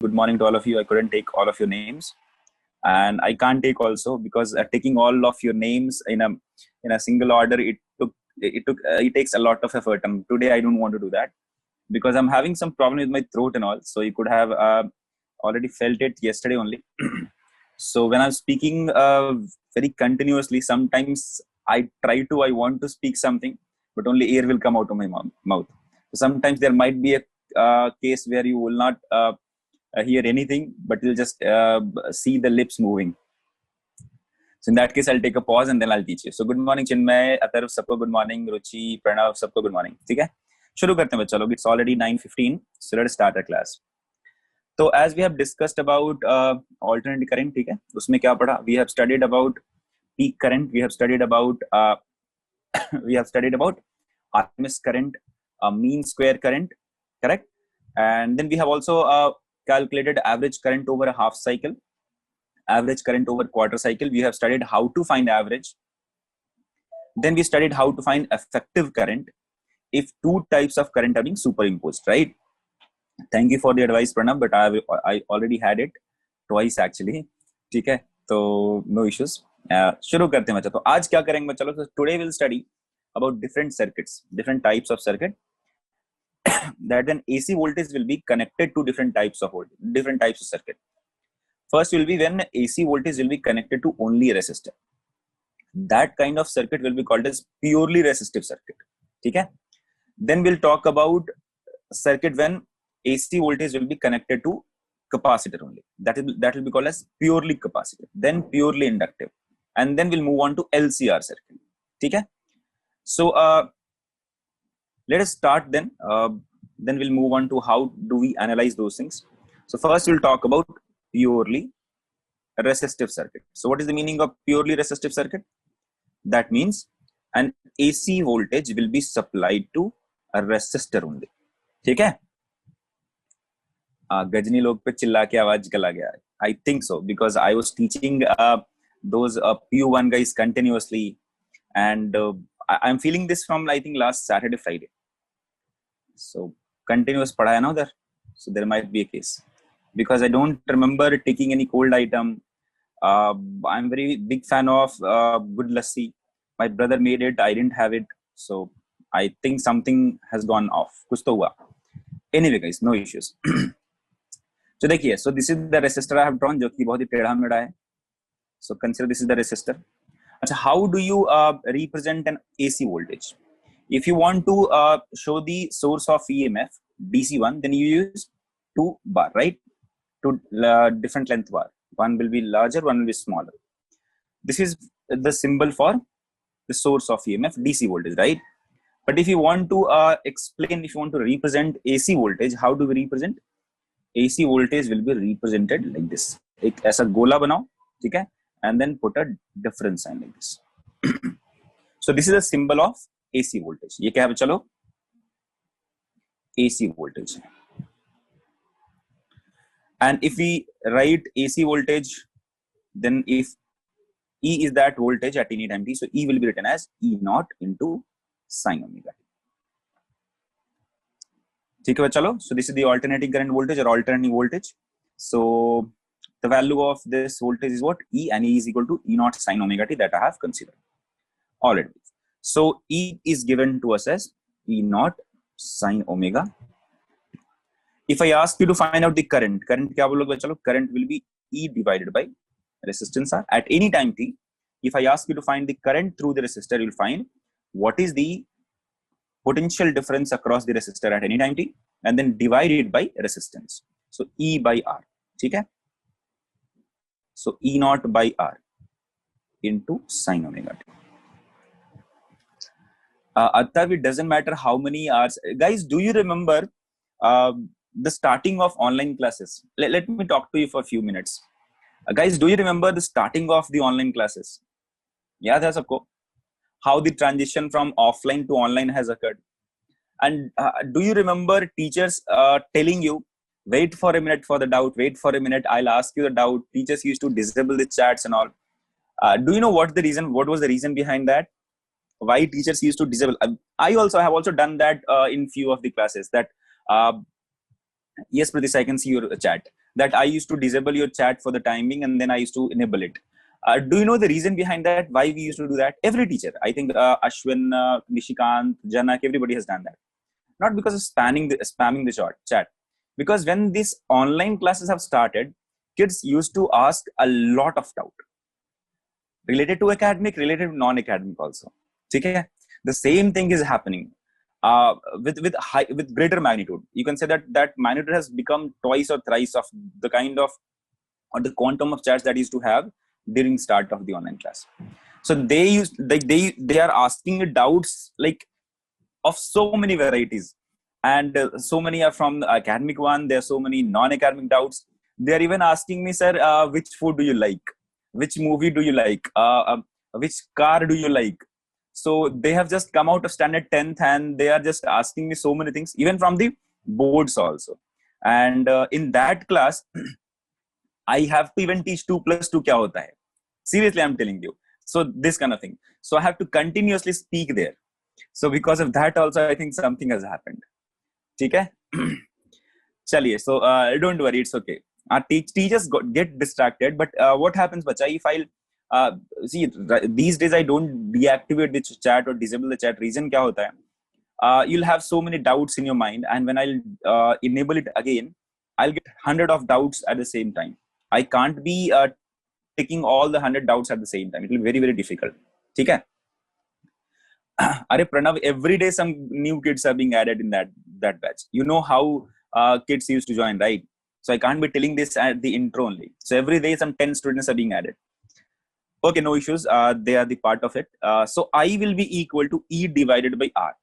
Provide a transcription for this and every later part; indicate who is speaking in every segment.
Speaker 1: good morning to all of you. I couldn't take all of your names, and I can't take also because taking all of your names in a single order, it takes a lot of effort. And today I don't want to do that because I'm having some problem with my throat and all. So you could have already felt it yesterday only. So when I'm speaking very continuously, sometimes I want to speak something, but only air will come out of my mouth. So sometimes there might be a case where you will not hear anything, but you'll just see the lips moving. So in that case, I'll take a pause and then I'll teach you. So good morning, Chinmay, Atharv, सबको good morning, Ruchi, Pranav, सबको good morning. ठीक है? शुरू करते हैं बच्चा लोग. It's already 9:15, so let's start our class. So as we have discussed about alternating current, ठीक है? उसमें क्या पढ़ा? We have studied about peak current. We have studied about RMS current, mean square current, correct? And then we have also calculated average current over a half cycle, average current over quarter cycle. We have studied how to find average. Then we studied how to find effective current if two types of current are being superimposed, right? Thank you for the advice, Pranav, but I already had it twice actually. ठीक है, तो no issues. शुरू करते हैं बच्चा. तो आज क्या करेंगे बच्चा लोग? So today we'll study about different circuits, different types of circuit. That then AC voltage will be connected to different types of circuit. First will be when AC voltage will be connected to only a resistor. That kind of circuit will be called as purely resistive circuit. Okay? Then we'll talk about circuit when AC voltage will be connected to capacitor only. That will be called as purely capacitive. Then purely inductive. And then we'll move on to LCR circuit. Okay? So let us start then. Then we'll move on to how do we analyze those things. So first we'll talk about purely resistive circuit. So what is the meaning of purely resistive circuit? That means an AC voltage will be supplied to a resistor only. ठीक है? गजनी लोग पे चिल्ला के आवाज गला गया. I think so because I was teaching those PU1 guys continuously, and I'm feeling this from I think last Saturday, Friday. So continuous padha hai na udhar. So there might be a case. Because I don't remember taking any cold item. I'm very big fan of good lassi. My brother made it. I didn't have it. So I think something has gone off. Kuch to hua. Anyway guys, no issues. So देखिए, so this is the resistor I have drawn, जो कि बहुत ही टेढ़ा मेढ़ा है. So consider this is the resistor. अच्छा, how do you represent an AC voltage? If you want to show the source of EMF, DC one, then you use 2 bar, right? Two different length bar. One will be larger, one will be smaller. This is the symbol for the source of EMF, DC voltage, right? But if you want to explain, if you want to represent AC voltage, how do we represent? AC voltage will be represented like this. एक ऐसा गोला बनाओ, ठीक है? And then put a difference sign like this. So this is a symbol of AC voltage. ये क्या है चलो? AC voltage. And if we write AC voltage, then if E is that voltage at any time t, so E will be written as E naught into sine omega t. ठीक है चलो? So this is the alternating current voltage or alternating voltage. So the value of this voltage is what? E, and E is equal to E naught sine omega t that I have considered already. So E is given to us as E naught sine omega. If I ask you to find out the current क्या बोलोगे चलो? Current will be E divided by resistance R at any time t. If I ask you to find the current through the resistor, you'll find what is the potential difference across the resistor at any time t, and then divide it by resistance. So E by R. ठीक है? So E naught by R into sine omega t. Atharv, it doesn't matter how many hours. Guys, do you remember the starting of online classes? Let me talk to you for a few minutes. Guys, do you remember the starting of the online classes? याद है सबको? How the transition from offline to online has occurred? And do you remember teachers telling you, wait for a minute for the doubt, wait for a minute, I'll ask you the doubt. Teachers used to disable the chats and all. Do you know what was the reason behind that? Why teachers used to disable? I have also done that in few of the classes that, yes, Pradesh, I can see your chat. that I used to disable your chat for the timing and then I used to enable it. Do you know the reason behind that? Why we used to do that? Every teacher, I think Ashwin, Nishikant, Janak, everybody has done that. Not because of spamming the chat. Because when these online classes have started, kids used to ask a lot of doubt related to academic, related to non-academic also. Okay? The same thing is happening with greater magnitude. You can say that magnitude has become twice or thrice of the kind of or the quantum of chats that used to have during start of the online class. So they are asking doubts like of so many varieties, and so many are from the academic one. There are so many non-academic doubts. They are even asking me, sir, which food do you like, which movie do you like, which car do you like. So they have just come out of standard 10th and they are just asking me so many things, even from the boards also. And in that class I have to even teach 2 plus 2 kya hota hai. Seriously, I'm telling you. So this kind of thing. So I have to continuously speak there. So because of that also, I think something has happened. Okay? Chaliye. So don't worry, it's okay. Our teachers get distracted, but what happens, bacha, if I'll see these days I don't deactivate the chat or disable the chat. Reason kya hota hai? You'll have so many doubts in your mind, and when I'll enable it again, I'll get 100 of doubts at the same time. I can't be taking all the 100 doubts at the same time. It will be very, very difficult. Okay? Are Pranav, every day some new kids are being added in that batch. You know how kids used to join, right? So I can't be telling this at the intro only. So every day some 10 students are being added. Okay, no issues. They are the part of it. So I will be equal to E divided by R.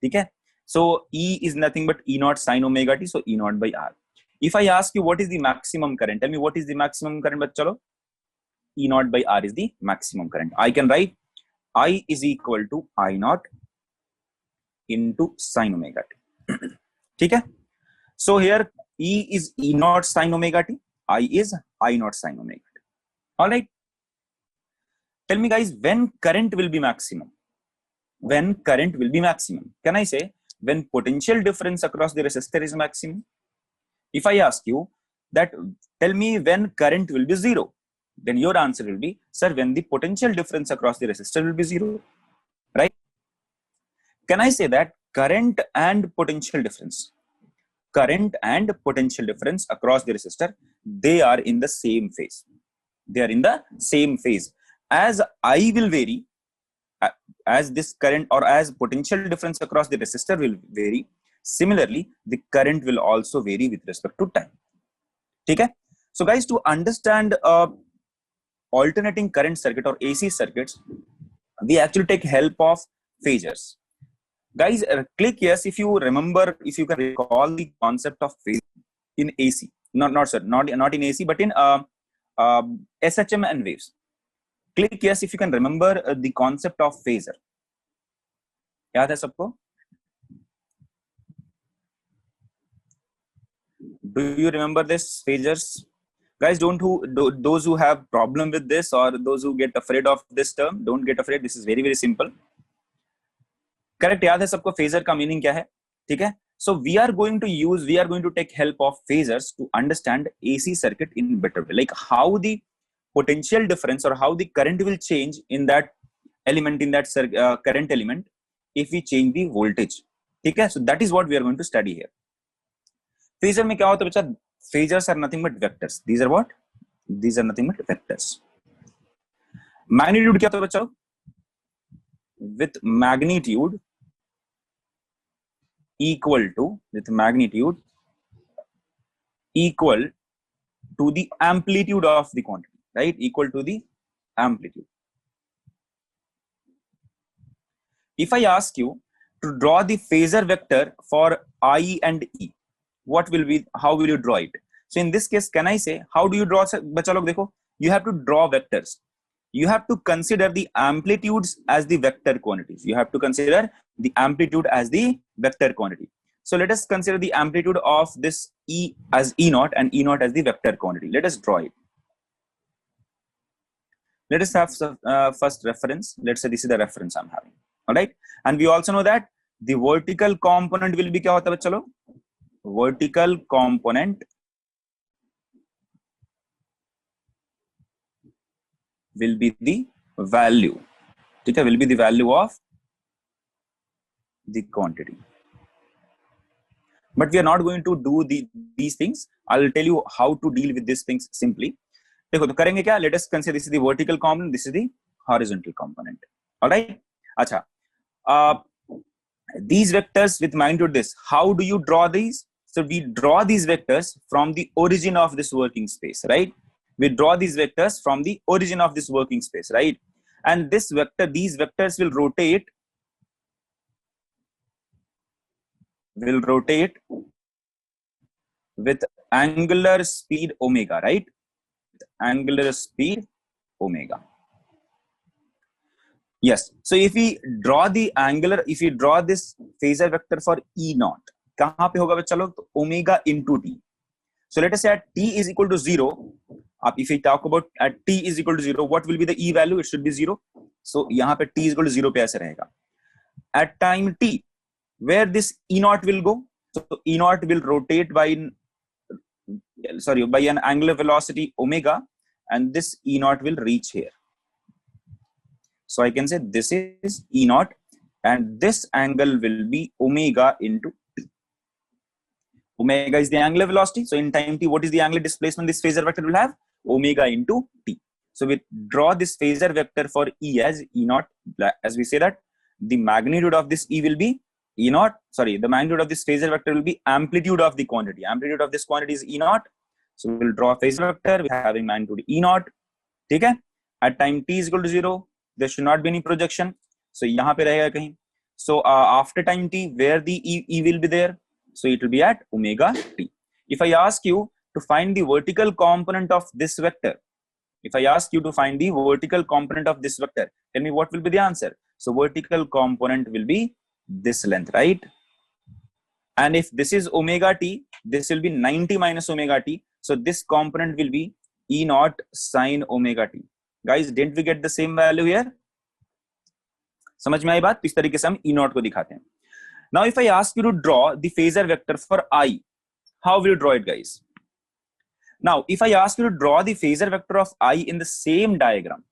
Speaker 1: Okay? So E is nothing but E naught sine omega t. So E naught by R. If I ask you what is the maximum current, tell me what is the maximum current, bachalo? E naught by R is the maximum current. I can write I is equal to I naught into sine omega t. Okay? So here E is E naught sine omega t. I is I naught sine omega t. All right. Tell me, guys, when current will be maximum? When current will be maximum? Can I say when potential difference across the resistor is maximum? If I ask you that, tell me when current will be zero, then your answer will be, sir, when the potential difference across the resistor will be zero, right? Can I say that current and potential difference across the resistor, they are in the same phase. They are in the same phase. As I will vary, as this current or as potential difference across the resistor will vary, similarly, the current will also vary with respect to time. Okay? So guys, to understand alternating current circuit or AC circuits, we actually take help of phasors. Guys, click yes if you remember, if you can recall the concept of phasor in AC. Not in AC, but in SHM and waves. Click yes if you can remember the concept of phasor. Yaad hai sabko? Do you remember this phasors? Guys, those who have problem with this or those who get afraid of this term, don't get afraid. This is very, very simple. Correct? याद है सबको phasor का meaning क्या है? ठीक है? So we are going to take help of phasors to understand AC circuit in better way. Like how the potential difference or how the current will change in that element, in that current element, if we change the voltage. Okay? So that is what we are going to study here. Phasor में क्या होता है बच्चा? Phasors are nothing but vectors. These are what? These are nothing but vectors. Magnitude क्या होता है बच्चा? With magnitude equal to the amplitude of the quantity, right? Equal to the amplitude. If I ask you to draw the phasor vector for I and E, how will you draw it? So in this case, can I say, how do you draw? Bacha log dekho, you have to draw vectors. You have to consider the amplitudes as the vector quantities. You have to consider the amplitude as the vector quantity. So let us consider the amplitude of this E as E naught and E naught as the vector quantity. Let us draw it. Let us have first reference. Let's say this is the reference I'm having. All right. And we also know that the vertical component will be क्या होता है बच्चा लोग? Vertical component will be the value. ठीक है, will be the value of the quantity. But we are not going to do these things. I'll tell you how to deal with these things simply. देखो तो करेंगे क्या? Let us consider this is the vertical component, this is the horizontal component. All right. अच्छा, these vectors with magnitude this, how do you draw these? So we draw these vectors from the origin of this working space, right? We draw these vectors from the origin of this working space, right? And this vector, these vectors will rotate with angular speed omega, right? Angular speed omega. Yes. So if we draw the angular, if we draw this phasor vector for E naught, कहाँ पे होगा बच्चा लोग? तो omega into t. So let us say at t is equal to 0. If we talk about at t is equal to 0, what will be the E value? It should be 0. So यहाँ पे t is equal to 0 पे ऐसे रहेगा. At time t, where this E naught will go? So E naught will rotate by an angular velocity omega, and this E naught will reach here. So I can say this is E naught, and this angle will be omega into t. Omega is the angular velocity. So in time t, what is the angular displacement this phasor vector will have? Omega into t. So we draw this phasor vector for E as E naught. As we say that the magnitude of this E will be E naught. Sorry, the magnitude of this phasor vector will be amplitude of the quantity. Amplitude of this quantity is E naught. So we will draw a phasor vector with having magnitude E naught. Okay? At time t is equal to 0, there should not be any projection. So यहाँ पे रहेगा कहीं. So after time t, where the E will be there? So it will be at omega t. If I ask you to find the vertical component of this vector, tell me what will be the answer. So vertical component will be this length, right? And if this is omega t, this will be 90 minus omega t. So this component will be E naught sine omega t. Guys, didn't we get the same value here? समझ में आई बात? इस तरीके से हम E naught को दिखाते हैं. Now, if I ask you to draw the phasor vector for I, how will you draw it, guys? Now, if I ask you to draw the phasor vector of I in the same diagram,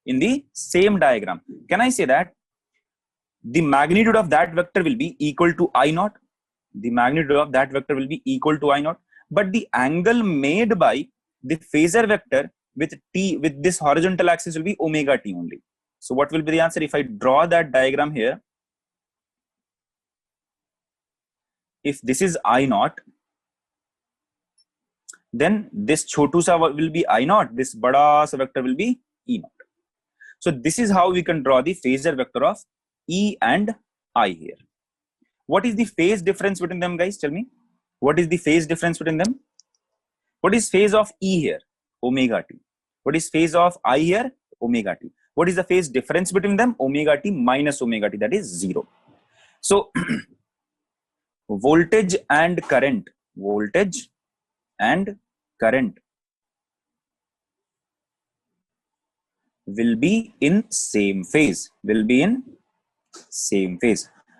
Speaker 1: can I say that the magnitude of that vector will be equal to I naught? The magnitude of that vector will be equal to I naught, but the angle made by the phasor vector with t, with this horizontal axis, will be omega t only. So what will be the answer? If I draw that diagram here, if this is I naught, then this chotu sa will be I naught, this bada sa vector will be E naught. So this is how we can draw the phasor vector of E and I here. What is the phase difference between them, guys? Tell me. What is the phase difference between them? What is phase of E here? Omega t. What is phase of I here? Omega t. What is the phase difference between them? Omega t minus omega t, that is 0. So voltage and current will be in same phase.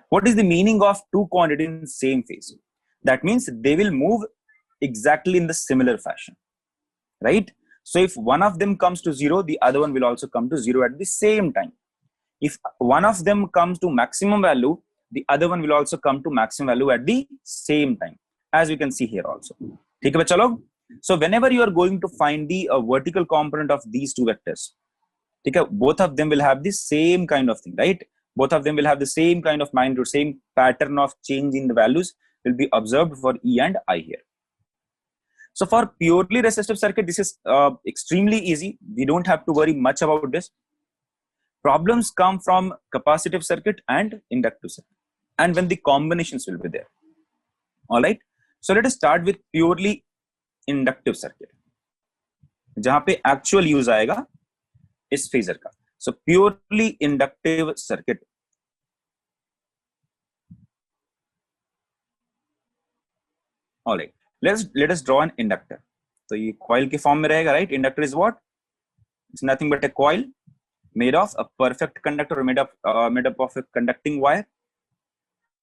Speaker 1: What is the meaning of two quantities in same phase? That means they will move exactly in the similar fashion, right? So if one of them comes to 0, the other one will also come to 0 at the same time. If one of them comes to maximum value, the other one will also come to maximum value at the same time, as we can see here also. ठीक है बच्चा लोग? So whenever you are going to find the vertical component of these two vectors, ठीक है, both of them will have the same kind of thing, right? Both of them will have the same kind of magnitude, same pattern of change in the values will be observed for E and I here. So for purely resistive circuit, this is extremely easy. We don't have to worry much about this. Problems come from capacitive circuit and inductive circuit, and when the combinations will be there. All right. So let us start with purely inductive circuit, जहां पे actual use आएगा इस phasor का. So purely inductive circuit. All right. Let us draw an inductor. तो ये coil के form में रहेगा, right? Inductor is what? It's nothing but a coil made of a perfect conductor or made up of a conducting wire.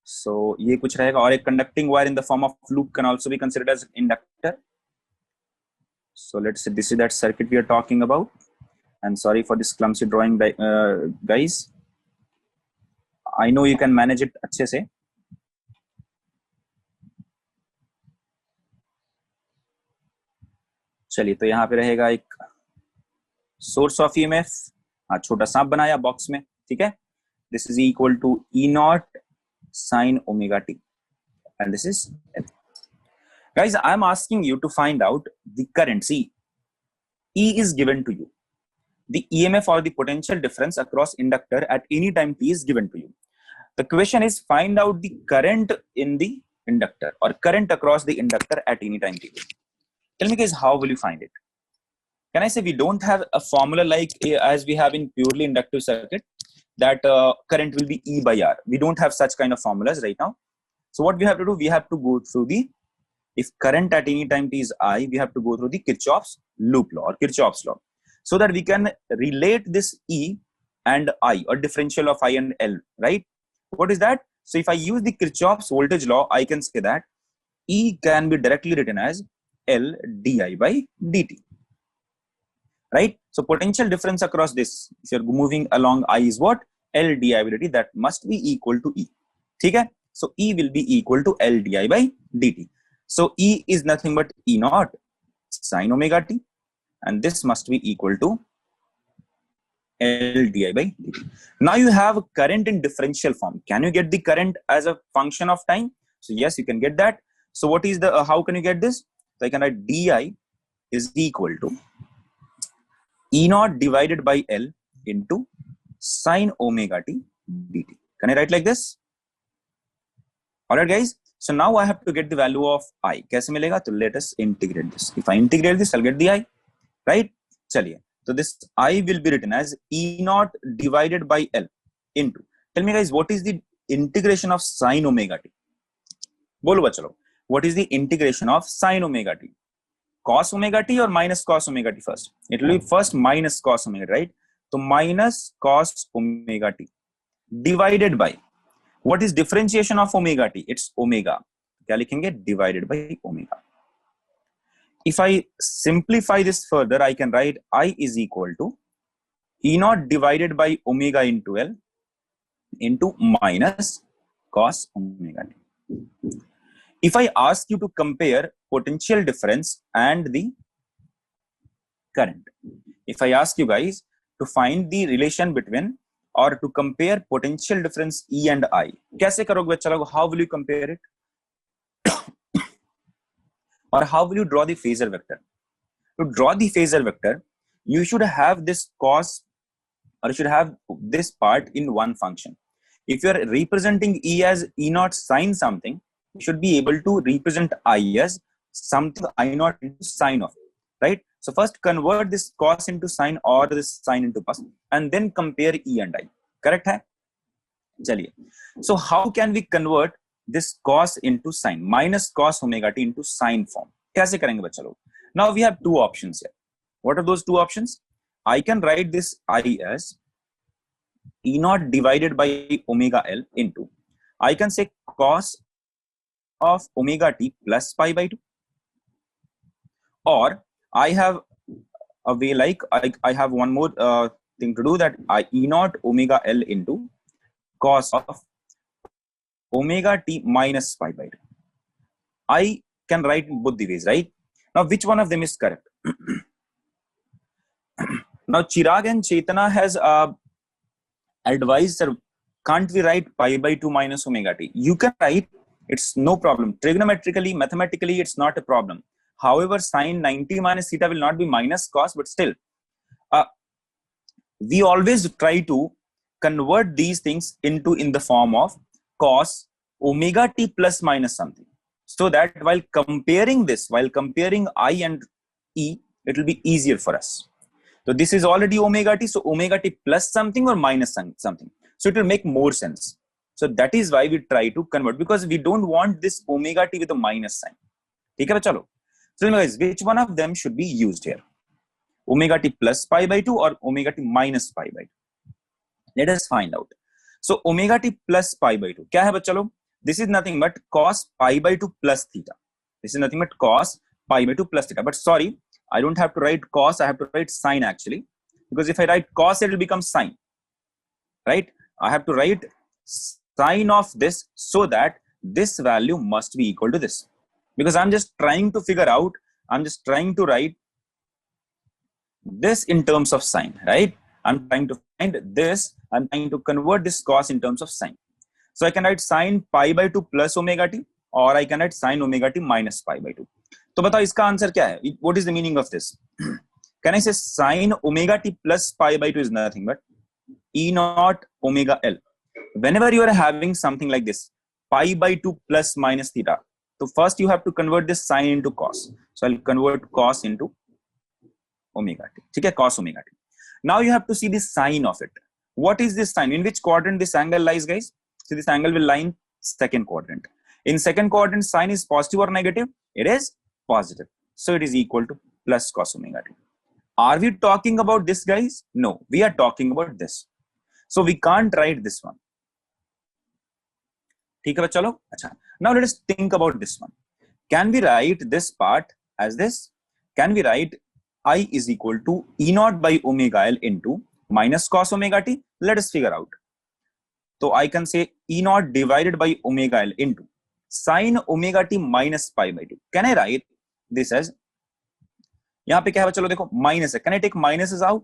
Speaker 1: So ये कुछ रहेगा, और एक conducting wire in the form of loop can also be considered as inductor. So let's say this is that circuit we are talking about. I'm sorry for this clumsy drawing, guys. I know you can manage it अच्छे से. चलिए, तो यहाँ पे रहेगा एक source of EMF. हाँ, छोटा सांप बनाया बॉक्स में, ठीक है. This is equal to E naught sine omega T, and this is L. Guys, I am asking you to find out the current. See, E is given to you. The EMF or the potential difference across inductor at any time t is given to you. The question is find out the current in the inductor or current across the inductor at any time t. Tell me guys, how will you find it? Can I say we don't have a formula like as we have in purely inductive circuit that current will be E by R. We don't have such kind of formulas right now. So what we have to do, we have to go through the, if current at any time t is I, we have to go through the Kirchhoff's loop law or Kirchhoff's law, so that we can relate this E and I, or differential of I and L, right? What is that? So if I use the Kirchhoff's voltage law, I can say that E can be directly written as L di by dt, right? So potential difference across this, if you're moving along I, is what? L di by dt. That must be equal to E. Okay? So E will be equal to L di by dt. So E is nothing but E naught sine omega t, and this must be equal to L di by dt. Now you have current in differential form. Can you get the current as a function of time? So yes, you can get that. So what is the, how can you get this? So I can write di is equal to E naught divided by L into sine omega t dt. Can I write like this? Alright guys. So now I have to get the value of I. कैसे मिलेगा? तो let us integrate this. If I integrate this, I'll get the I, right? चलिए. So this I will be written as E naught divided by L into. Tell me guys, what is the integration of sine omega t? बोलो बच्चों, what is the integration of sine omega t? Cos omega t or minus cos omega t first? It will be first minus cos omega, right? So minus cos omega t divided by, what is differentiation of omega t? It's omega. क्या लिखेंगे? Divided by omega. If I simplify this further, I can write I is equal to E naught divided by omega into L into minus cos omega t. If I ask you to compare potential difference and the current, if I ask you guys to find the relation between or to compare potential difference E and I, कैसे करोगे बच्चा लोग? How will you compare it? Or how will you draw the phasor vector? To draw the phasor vector, you should have this cos, or you should have this part in one function. If you are representing E as E naught sine something, you should be able to represent I as something I naught into sine of, right? So first convert this cos into sine or this sine into cos, and then compare E and I. Correct hai? Chaliye. So how can we convert this cos into sine, minus cos omega t into sine form? कैसे करेंगे बच्चा लोग? Now we have two options here. What are those two options? I can write this I as E naught divided by omega L into, I can say cos of omega t plus pi by 2, or I have a way like I have one more thing to do, that I E naught omega L into cos of omega t minus pi by 2. I can write in both the ways, right? Now which one of them is correct? Now Chirag and Chetana has advised that can't we write pi by 2 minus omega t? You can write, it's no problem. Trigonometrically, mathematically, it's not a problem. However, sine 90 minus theta will not be minus cos, but still, we always try to convert these things into in the form of cos omega t plus minus something, so that while comparing this, while comparing I and E, it will be easier for us. So this is already omega t, so omega t plus something or minus something. So it will make more sense. So that is why we try to convert, because we don't want this omega t with a minus sign. ठीक है बच्चा? So guys, which one of them should be used here? Omega t plus pi by 2 or omega t minus pi by 2? Let us find out. So omega t plus pi by 2. क्या है बच्चा लोग? This is nothing but cos pi by 2 plus theta. This is nothing but cos pi by 2 plus theta. But sorry, I don't have to write cos, I have to write sine actually. because if I write cos, it will become sine, right? I have to write sine of this so that this value must be equal to this, because I'm just trying to figure out, I'm just trying to write this in terms of sine, right? I'm trying to find this, I'm trying to convert this cos in terms of sine. So I can write sine pi by 2 plus omega t, or I can write sine omega t minus pi by 2. तो बताओ इसका answer क्या है? What is the meaning of this? Can I say sine omega t plus pi by 2 is nothing but E naught omega L. Whenever you are having something like this, pi by 2 plus minus theta, so first you have to convert this sine into cos. So I'll convert cos into omega t. Okay, cos omega t. Now you have to see the sine of it. What is this sine? In which quadrant this angle lies, guys? So this angle will lie in second quadrant. In second quadrant, sine is positive or negative? It is positive. So it is equal to plus cos omega t. Are we talking about this, guys? No, we are talking about this. So we can't write this one. ठीक है चलो अच्छा. Now let us think about this one. Can we write this part as this? Can we write I is equal to E naught by omega L into minus cos omega t? Let us figure out. So I can say E naught divided by omega L into sine omega t minus pi by 2. Can I write this as, यहाँ पे क्या है चलो देखो minus है. Can I take minuses out?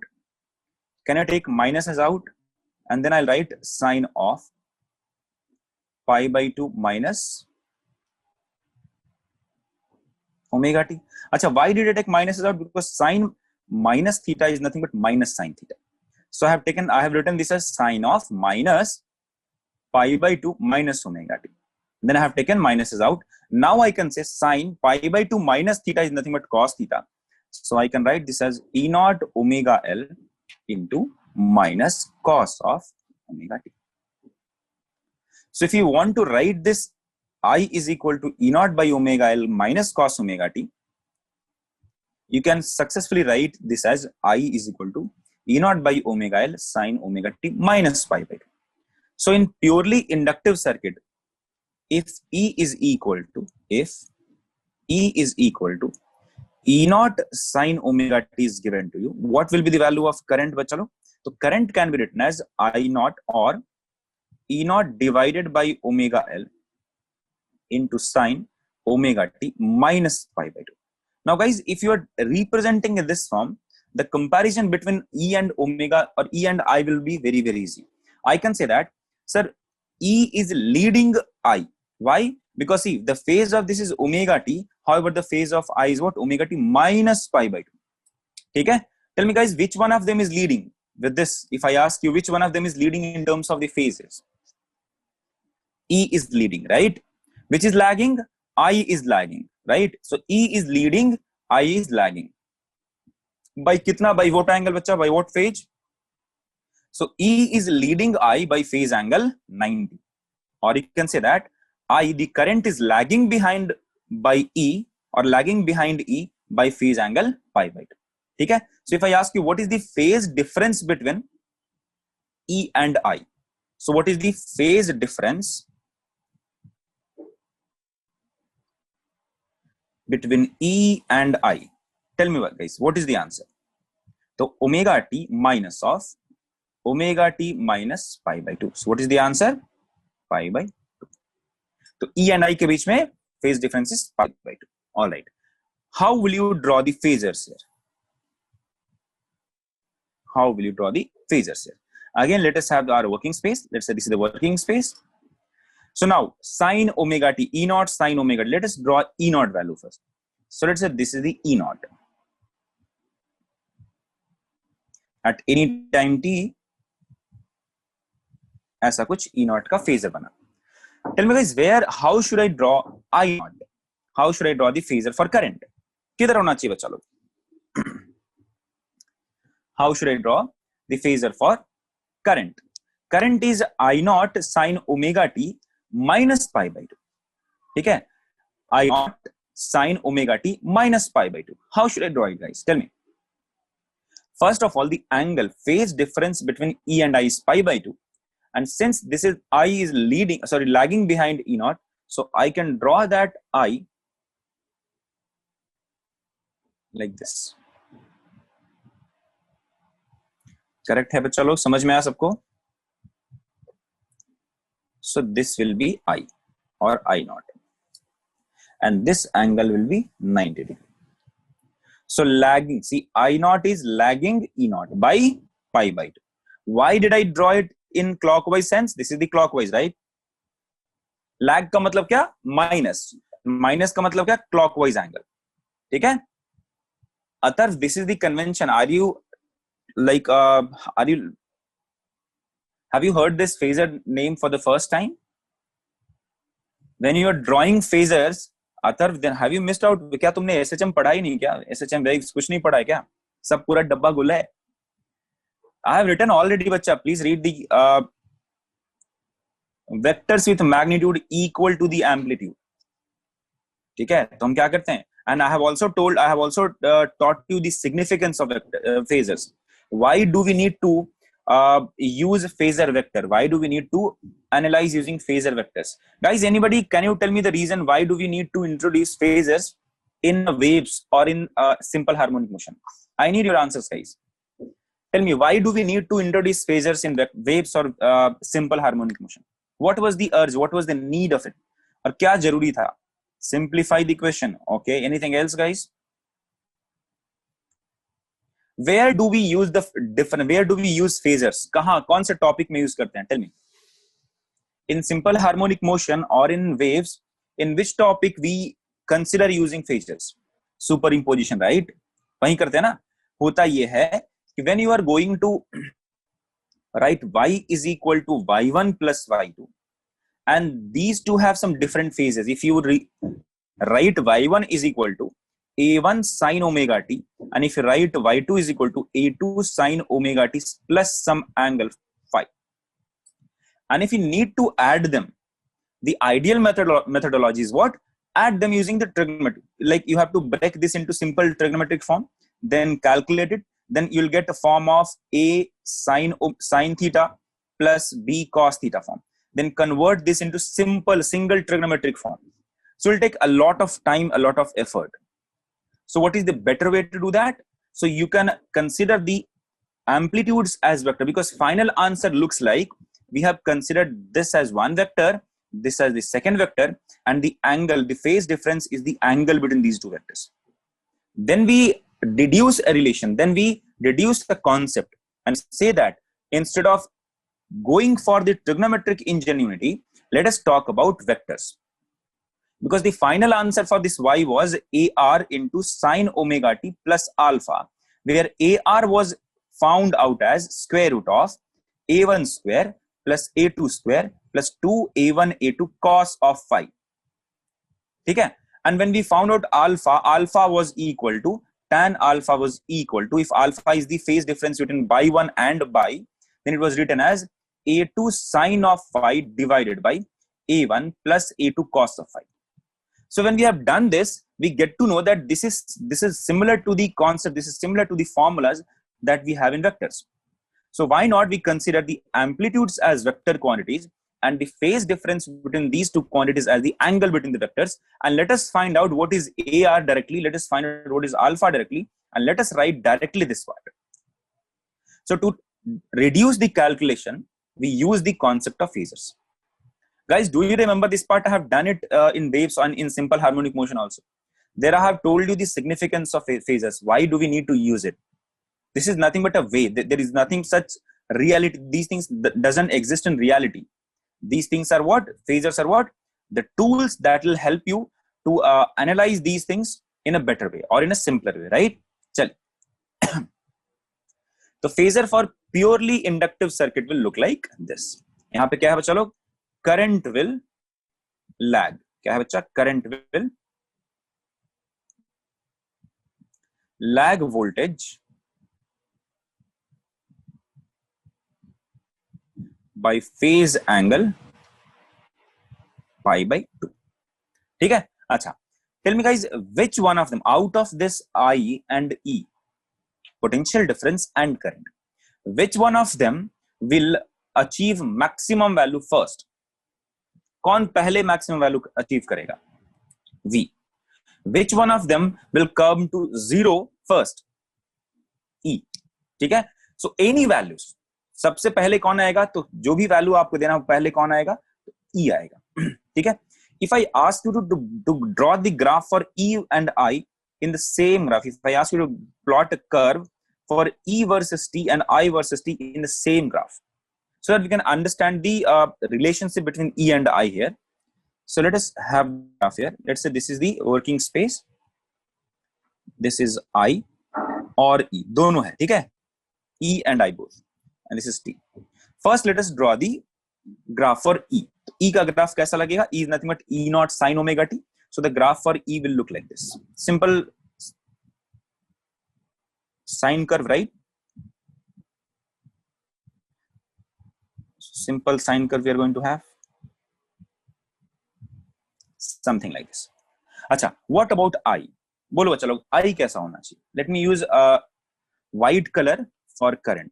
Speaker 1: Can I take minuses out? And then I'll write sine of pi by 2 minus omega t. Acha, why did I take minuses out? Because sine minus theta is nothing but minus sine theta. So I have written this as sine of minus pi by 2 minus omega t. Then I have taken minuses out. Now I can say sine pi by 2 minus theta is nothing but cos theta. So I can write this as E naught omega L into minus cos of omega t. So if you want to write this I is equal to E naught by omega L minus cos omega t, you can successfully write this as I is equal to E naught by omega L sine omega t minus pi by 2. So in purely inductive circuit, if E is equal to E naught sine omega t is given to you, what will be the value of current? Bachalo? So current can be written as I naught or E naught divided by omega L into sine omega t minus pi by 2. Now guys, if you are representing in this form, the comparison between E and omega or E and I will be very, very easy. I can say that, sir, E is leading I. Why? Because see, the phase of this is omega t. However, the phase of I is what? Omega t minus pi by 2. Okay? Tell me guys, which one of them is leading with this? If I ask you which one of them is leading in terms of the phases, E is leading, right? Which is lagging? I is lagging, right? So E is leading, I is lagging. By kitna? By what angle, bacha? By what phase? So E is leading I by phase angle 90. Or you can say that I, the current, is lagging behind by E or lagging behind E by phase angle pi by 2. Okay? So if I ask you what is the phase difference between E and I? So what is the phase difference between E and I? Tell me what, guys, what is the answer? So omega t minus of omega t minus pi by 2. So what is the answer? Pi by 2. So E and I के बीच में phase difference is pi by 2. All right. How will you draw the phasors here? How will you draw the phasors here? Again, let us have our working space. Let's say this is the working space. So now sine omega t, E naught sine omega t. Let us draw E naught value first. So let's say this is the E naught. At any time t, ऐसा कुछ E naught का phasor बना. Tell me guys, how should I draw I naught? How should I draw the phasor for current? किधर होना चाहिए बच्चा लोग? How should I draw the phasor for current? Current is I naught sine omega t minus pi by 2. ठीक है? I naught sine omega t minus pi by 2. How should I draw it, guys? Tell me. First of all, the angle phase difference between E and I is pi by 2. And since this is I is lagging behind E naught, so I can draw that I like this. Correct है बच्चा लोग, समझ में आया सबको? So this will be I or I naught, and this angle will be 90 degree. So lagging, see I naught is lagging E naught by pi by 2. Why did I draw it in clockwise sense? This is the clockwise, right? Lag का मतलब क्या? Minus. Minus का मतलब क्या? Clockwise angle. ठीक है? Atharva, this is the convention. Are you like have you heard this phasor name for the first time? When you are drawing phasors, Atharva, then have you missed out? क्या तुमने SHM पढ़ा ही नहीं क्या? SHM waves कुछ नहीं पढ़ा है क्या? सब पूरा डब्बा गुला है. I have written already, बच्चा. Please read the vectors with magnitude equal to the amplitude. ठीक है? तो हम क्या करते हैं? And I have also taught you the significance of phasors. Why do we need to use phasor vector? Why do we need to analyze using phasor vectors? Guys, anybody, can you tell me the reason why do we need to introduce phasors in waves or in simple harmonic motion? I need your answers, guys. Tell me, why do we need to introduce phasors in waves or simple harmonic motion? What was the urge? What was the need of it? और क्या जरूरी था? Simplify the question. Okay. Anything else, guys? Where do we use the different? Where do we use phasors? कहाँ? कौन से topic में use करते हैं? Tell me. In simple harmonic motion or in waves, in which topic we consider using phasors? Superimposition, right? वहीं करते हैं ना? होता ये है कि when you are going to write y is equal to y1 plus y2, and these two have some different phases. If you write y1 is equal to a1 sin omega t, and if you write y2 is equal to a2 sin omega t plus some angle phi, and if you need to add them, the ideal methodology is what? Add them using the trigonometry. Like you have to break this into simple trigonometric form, then calculate it, then you'll get a form of a sin theta plus b cos theta form. Then convert this into simple single trigonometric form. So it'll take a lot of time, a lot of effort. So what is the better way to do that? So you can consider the amplitudes as vector, because final answer looks like we have considered this as one vector, this as the second vector, and the angle, the phase difference is the angle between these two vectors. Then we deduce a relation, then we deduce the concept and say that instead of going for the trigonometric ingenuity, let us talk about vectors. Because the final answer for this y was AR into sine omega t plus alpha, where AR was found out as square root of A1 square plus A2 square plus 2A1 A2 cos of phi. Okay? And when we found out alpha, alpha was equal to tan alpha was equal to, if alpha is the phase difference between by 1 and by, then it was written as A2 sine of phi divided by A1 plus A2 cos of phi. So when we have done this, we get to know that this is similar to the concept, this is similar to the formulas that we have in vectors. So why not we consider the amplitudes as vector quantities and the phase difference between these two quantities as the angle between the vectors, and let us find out what is AR directly, let us find out what is alpha directly, and let us write directly this part. So to reduce the calculation, we use the concept of phasors. Guys, do you remember this part? I have done it in waves and in simple harmonic motion also. There I have told you the significance of phasors. Why do we need to use it? This is nothing but a way. There is nothing such reality. These things doesn't exist in reality. These things are what? Phasors are what? The tools that will help you to analyze these things in a better way or in a simpler way, right? Chal. The phasor for purely inductive circuit will look like this. यहाँ पे क्या है बच्चा लोग? Current will lag. क्या है बच्चा? Current will lag voltage by phase angle pi by 2. ठीक है? अच्छा. Tell me guys, which one of them out of this I and E, potential difference and current, which one of them will achieve maximum value first? कौन पहले maximum value achieve करेगा? V. Which one of them will come to zero first? E. ठीक है? So any values, सबसे पहले कौन आएगा, तो जो भी वैल्यू आपको देना पहले कौन आएगा, तो ई आएगा। ठीक है, if I ask you to draw the graph for E and I in the same graph, if I ask you to plot a curve for E versus T and I versus T in the same graph, so that we can understand the relationship between E and I here. So let us have graph here. Let's say this is the working space, this is I और E दोनों है, ठीक है, E and I both, and this is T. First let us draw the graph for E. तो E का graph कैसा लगेगा, E is nothing but E naught sin omega t. So the graph for E will look like this. Simple sine curve, right? Simple sine curve we are going to have. Something like this. अच्छा, what about I? बोलो चलो I कैसा होना चाहिए? Let me use a white color for current.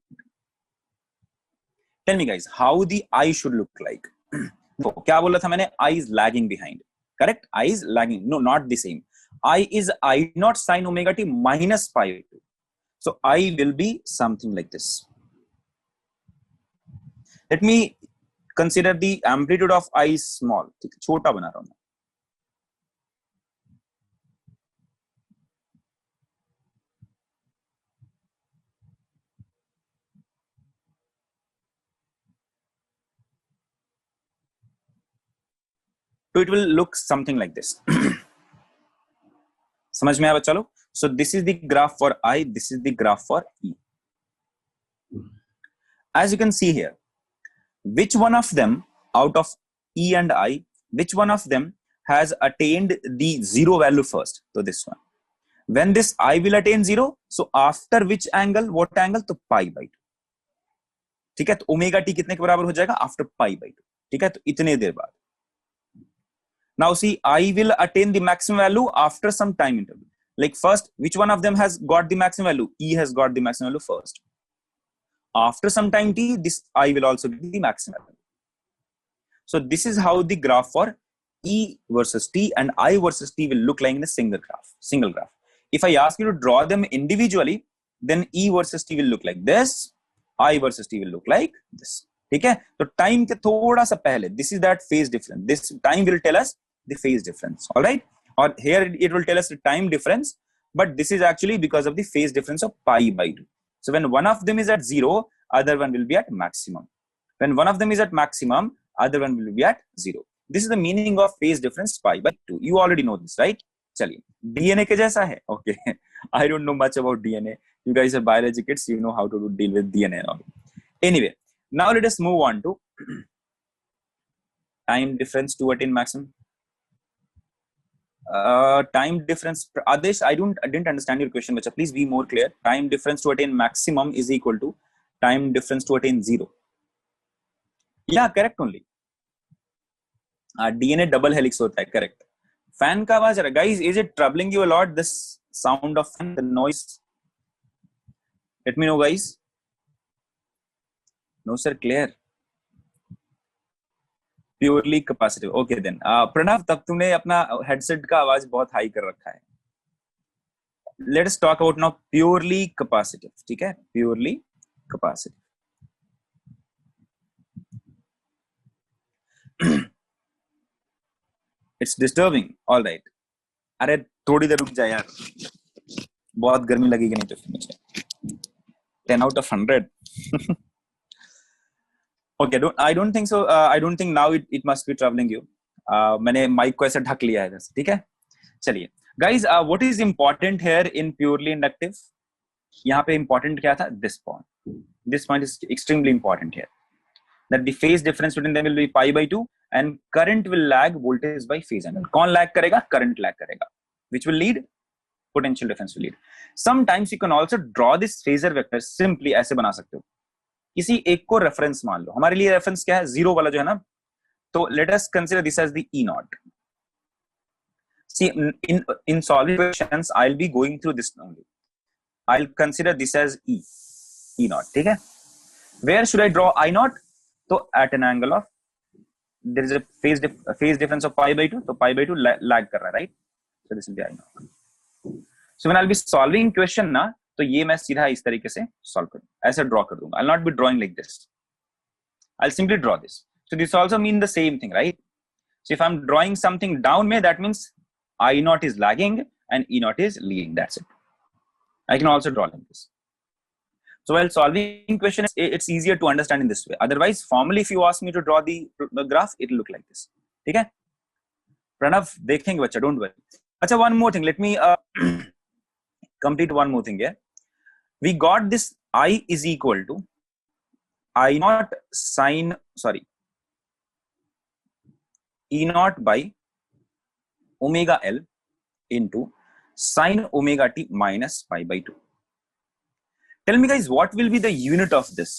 Speaker 1: Tell me guys, how the I should look like? तो क्या बोला था मैंने, I is lagging behind. Correct? I is lagging. No, not the same. I is I naught sin omega t minus pi by 2. So I will be something like this. Let me consider the amplitude of I is small. छोटा बना रहा हूं मैं. So it will look something like this. समझ में आया बच्चा लोग? So this is the graph for I, this is the graph for E. As you can see here, which one of them out of E and I, which one of them has attained the zero value first? So this one. When this I will attain zero, so after which angle, what angle? तो pi by 2. ठीक है, तो omega T कितने के बराबर हो जाएगा, after pi by 2. ठीक है, तो इतने देर बाद. Now see, I will attain the maximum value after some time interval. Like first, which one of them has got the maximum value? E has got the maximum value first. After some time t, this I will also get the maximum value. So this is how the graph for E versus T and I versus T will look like in a single graph. If I ask you to draw them individually, then E versus T will look like this, I versus T will look like this. ठीक है, तो time के थोड़ा सा पहले, this is that phase difference. This time will tell us the phase difference. All right, or here it will tell us the time difference, but this is actually because of the phase difference of pi by 2. So when one of them is at 0, other one will be at maximum. When one of them is at maximum, other one will be at 0. This is the meaning of phase difference pi by 2. You already know this, right? चलिए, DNA के जैसा है. Okay, I don't know much about DNA. You guys are biology kids, you know how to deal with DNA and all. Anyway, now let us move on to time difference to attain maximum. Time difference, Adesh, I didn't understand your question, but please be more clear. Time difference to attain maximum is equal to time difference to attain 0. Yeah, correct only. DNA double helix होता है, correct. Fan का आवाज आ रहा है, guys, is it troubling you a lot, this sound of fan, the noise? Let me know, guys. No sir, clear. Purely capacitive. Okay then. Pranav, तब तुमने अपना headset का आवाज बहुत हाई कर रखा है. Let us talk about now purely capacitive. ठीक है, purely capacitive. It's disturbing. All right. अरे थोड़ी देर रुक जा यार, बहुत गर्मी लगेगी नहीं तो फिर मुझे. 10 out of 100. Okay, I don't think so. I don't think now it must be troubling you. मैंने माइक को ऐसे ढक लिया है, ठीक है. चलिए guys, what is important here in purely inductive? यहाँ पे important क्या था? This point is extremely important here. That the phase difference between them will be pi by 2 and current will lag voltage by phase angle. कौन lag करेगा? Current lag करेगा. Which will lead? Potential difference will lead. Sometimes you can also draw this phasor vector simply ऐसे बना सकते हो. किसी एक को रेफरेंस मान लो. हमारे लिए रेफरेंस क्या है? 0 वाला जो है ना. तो let us consider this as the E naught. See, in solving questions, I'll be going through this only. I'll consider this as E naught. ठीक है? Where should I draw I naught? तो at an angle of, there is a phase difference of pi by 2. तो pi by 2 lag कर रहा है, right? So this will be I naught. So when I'll be solving question ना, तो ये मैं सीधा इस तरीके से सॉल्व कर दूंगा, ऐसे ड्रॉ कर दूंगा. I not be drawing like this, I simply draw this. So this also mean the same thing, right? So if I am drawing something down में, that means I naught is lagging and E naught is leading. That's it. I can also draw like this. So while solving question, it's easier to understand in this way. Otherwise, formally, if you ask me to draw the graph, it will look like this. Okay? Pranav, देखेंगे बच्चा, don't worry. अच्छा, one more thing. Let me complete one more thing here. We got this I is equal to I naught sine, sorry, E naught by omega L into sine omega t minus pi by 2. Tell me guys, what will be the unit of this?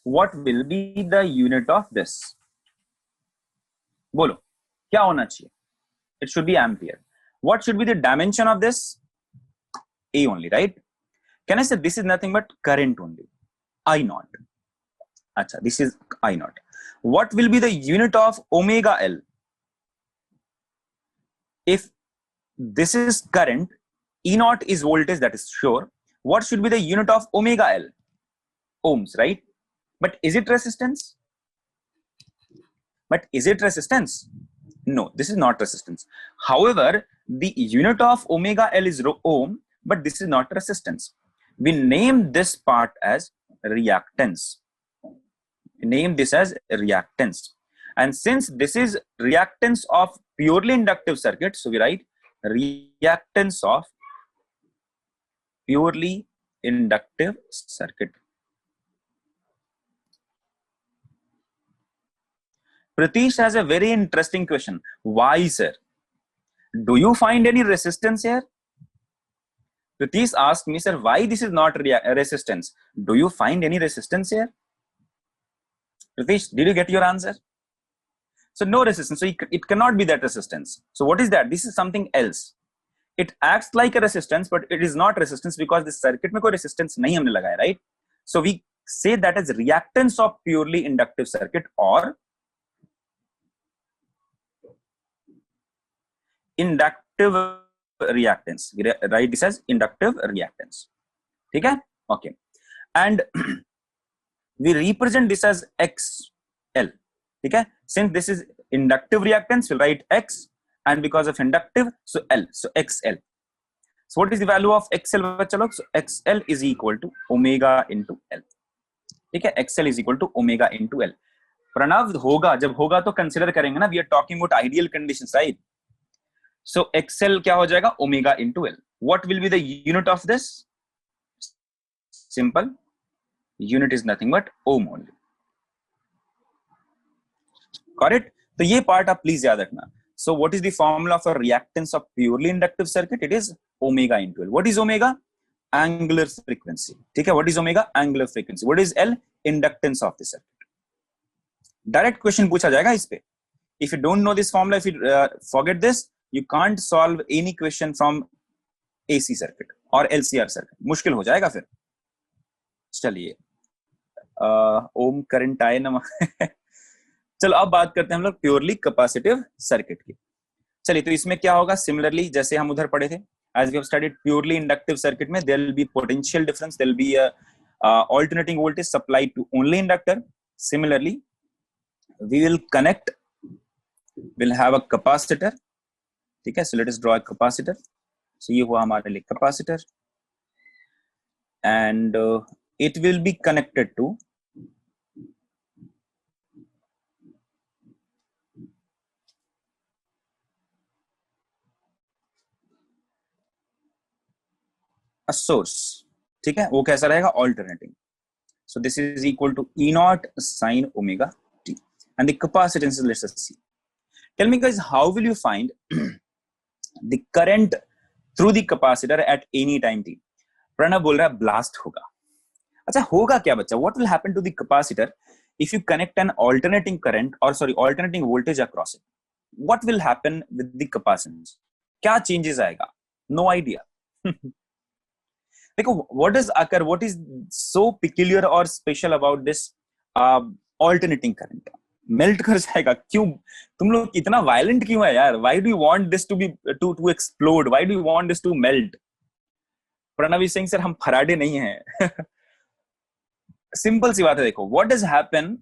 Speaker 1: What will be the unit of this? बोलो, क्या होना चाहिए? It should be ampere. What should be the dimension of this? A only, right? Can I say this is nothing but current only? I naught. Acha, this is I naught. What will be the unit of omega L? If this is current, E naught is voltage, that is sure. What should be the unit of omega L? Ohms, right? But is it resistance? But is it resistance? No, this is not resistance. However, the unit of omega L is ohm, but this is not resistance. We name this part as reactance. We name this as reactance. And since this is reactance of purely inductive circuit, so we write reactance of purely inductive circuit. Pratish has a very interesting question. Why, sir? Do you find any resistance here? Pratish asked me, sir, why this is not resistance? Do you find any resistance here? Pratish, did you get your answer? So no resistance. So it cannot be that resistance. So what is that? This is something else. It acts like a resistance, but it is not resistance because this circuit में कोई resistance नहीं हमने लगाया, right? So we say that as reactance of purely inductive circuit or inductive reactance. We write this as inductive reactance. ठीक है? Okay. And we represent this as XL. ठीक है? Since this is inductive reactance, we'll write X, and because of inductive, so L, so XL. So what is the value of XL? So XL is equal to omega into L. ठीक है? XL is equal to omega into L. Pranav होगा, जब होगा तो consider करेंगे ना. We are talking about ideal conditions, right? So XL क्या हो जाएगा? Omega into L. What will be the unit of this? Simple. Unit is nothing but ohm only. Got it? तो ये part आप please याद रखना. So what is the formula for reactance of purely inductive circuit? It is omega into L. What is omega? Angular frequency. ठीक है? What is omega? Angular frequency. What is L? Inductance of the circuit. Direct question पूछा जाएगा इस पे. If you don't know this formula, if you forget this, you can't solve any question from AC circuit or LCR circuit. मुश्किल हो जाएगा फिर. चलिए, ohm current आए ना. चलो अब बात करते हैं हम लोग प्योरली कैपेसिटिव सर्किट की. चलिए, तो इसमें क्या होगा? सिमिलरली जैसे हम उधर पढ़े थे, as we have studied purely inductive circuit में there will be potential difference, there will be a alternating voltage supplied to only inductor. Similarly, we will connect, we'll have a capacitor. ठीक है? So let us draw a capacitor. So ये हुआ हमारे लिए capacitor, and it will be connected to a source. ठीक है? वो कैसा रहेगा? Alternating. So this is equal to E naught sine omega t, and the capacitance is, let's see. Tell me guys, how will you find the current through the capacitor at any time t? Pranav बोल रहा है blast होगा. अच्छा, होगा क्या बच्चा? What will happen to the capacitor if you connect an alternating current or alternating voltage across it? What will happen with the capacitance? क्या changes आएगा? No idea. देखो, what does occur? What is so peculiar or special about this alternating current? Melt कर जाएगा. क्यों तुम लोग इतना violent क्यों है यार? Why do you want this to be to explode? Why do you want this to melt? Pranav is saying sir हम फराडे नहीं हैं. सिंपल सी बात है, देखो what does happen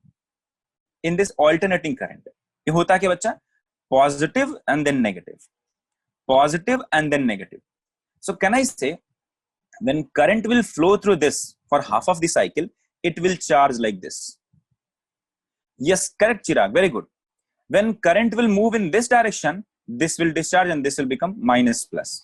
Speaker 1: in this alternating current. ये होता क्या बच्चा, positive and then negative, positive and then negative. So can I say when current will flow through this for half of the cycle, it will charge like this? Yes, correct Chirag, very good. When current will move in this direction, this will discharge and this will become minus plus.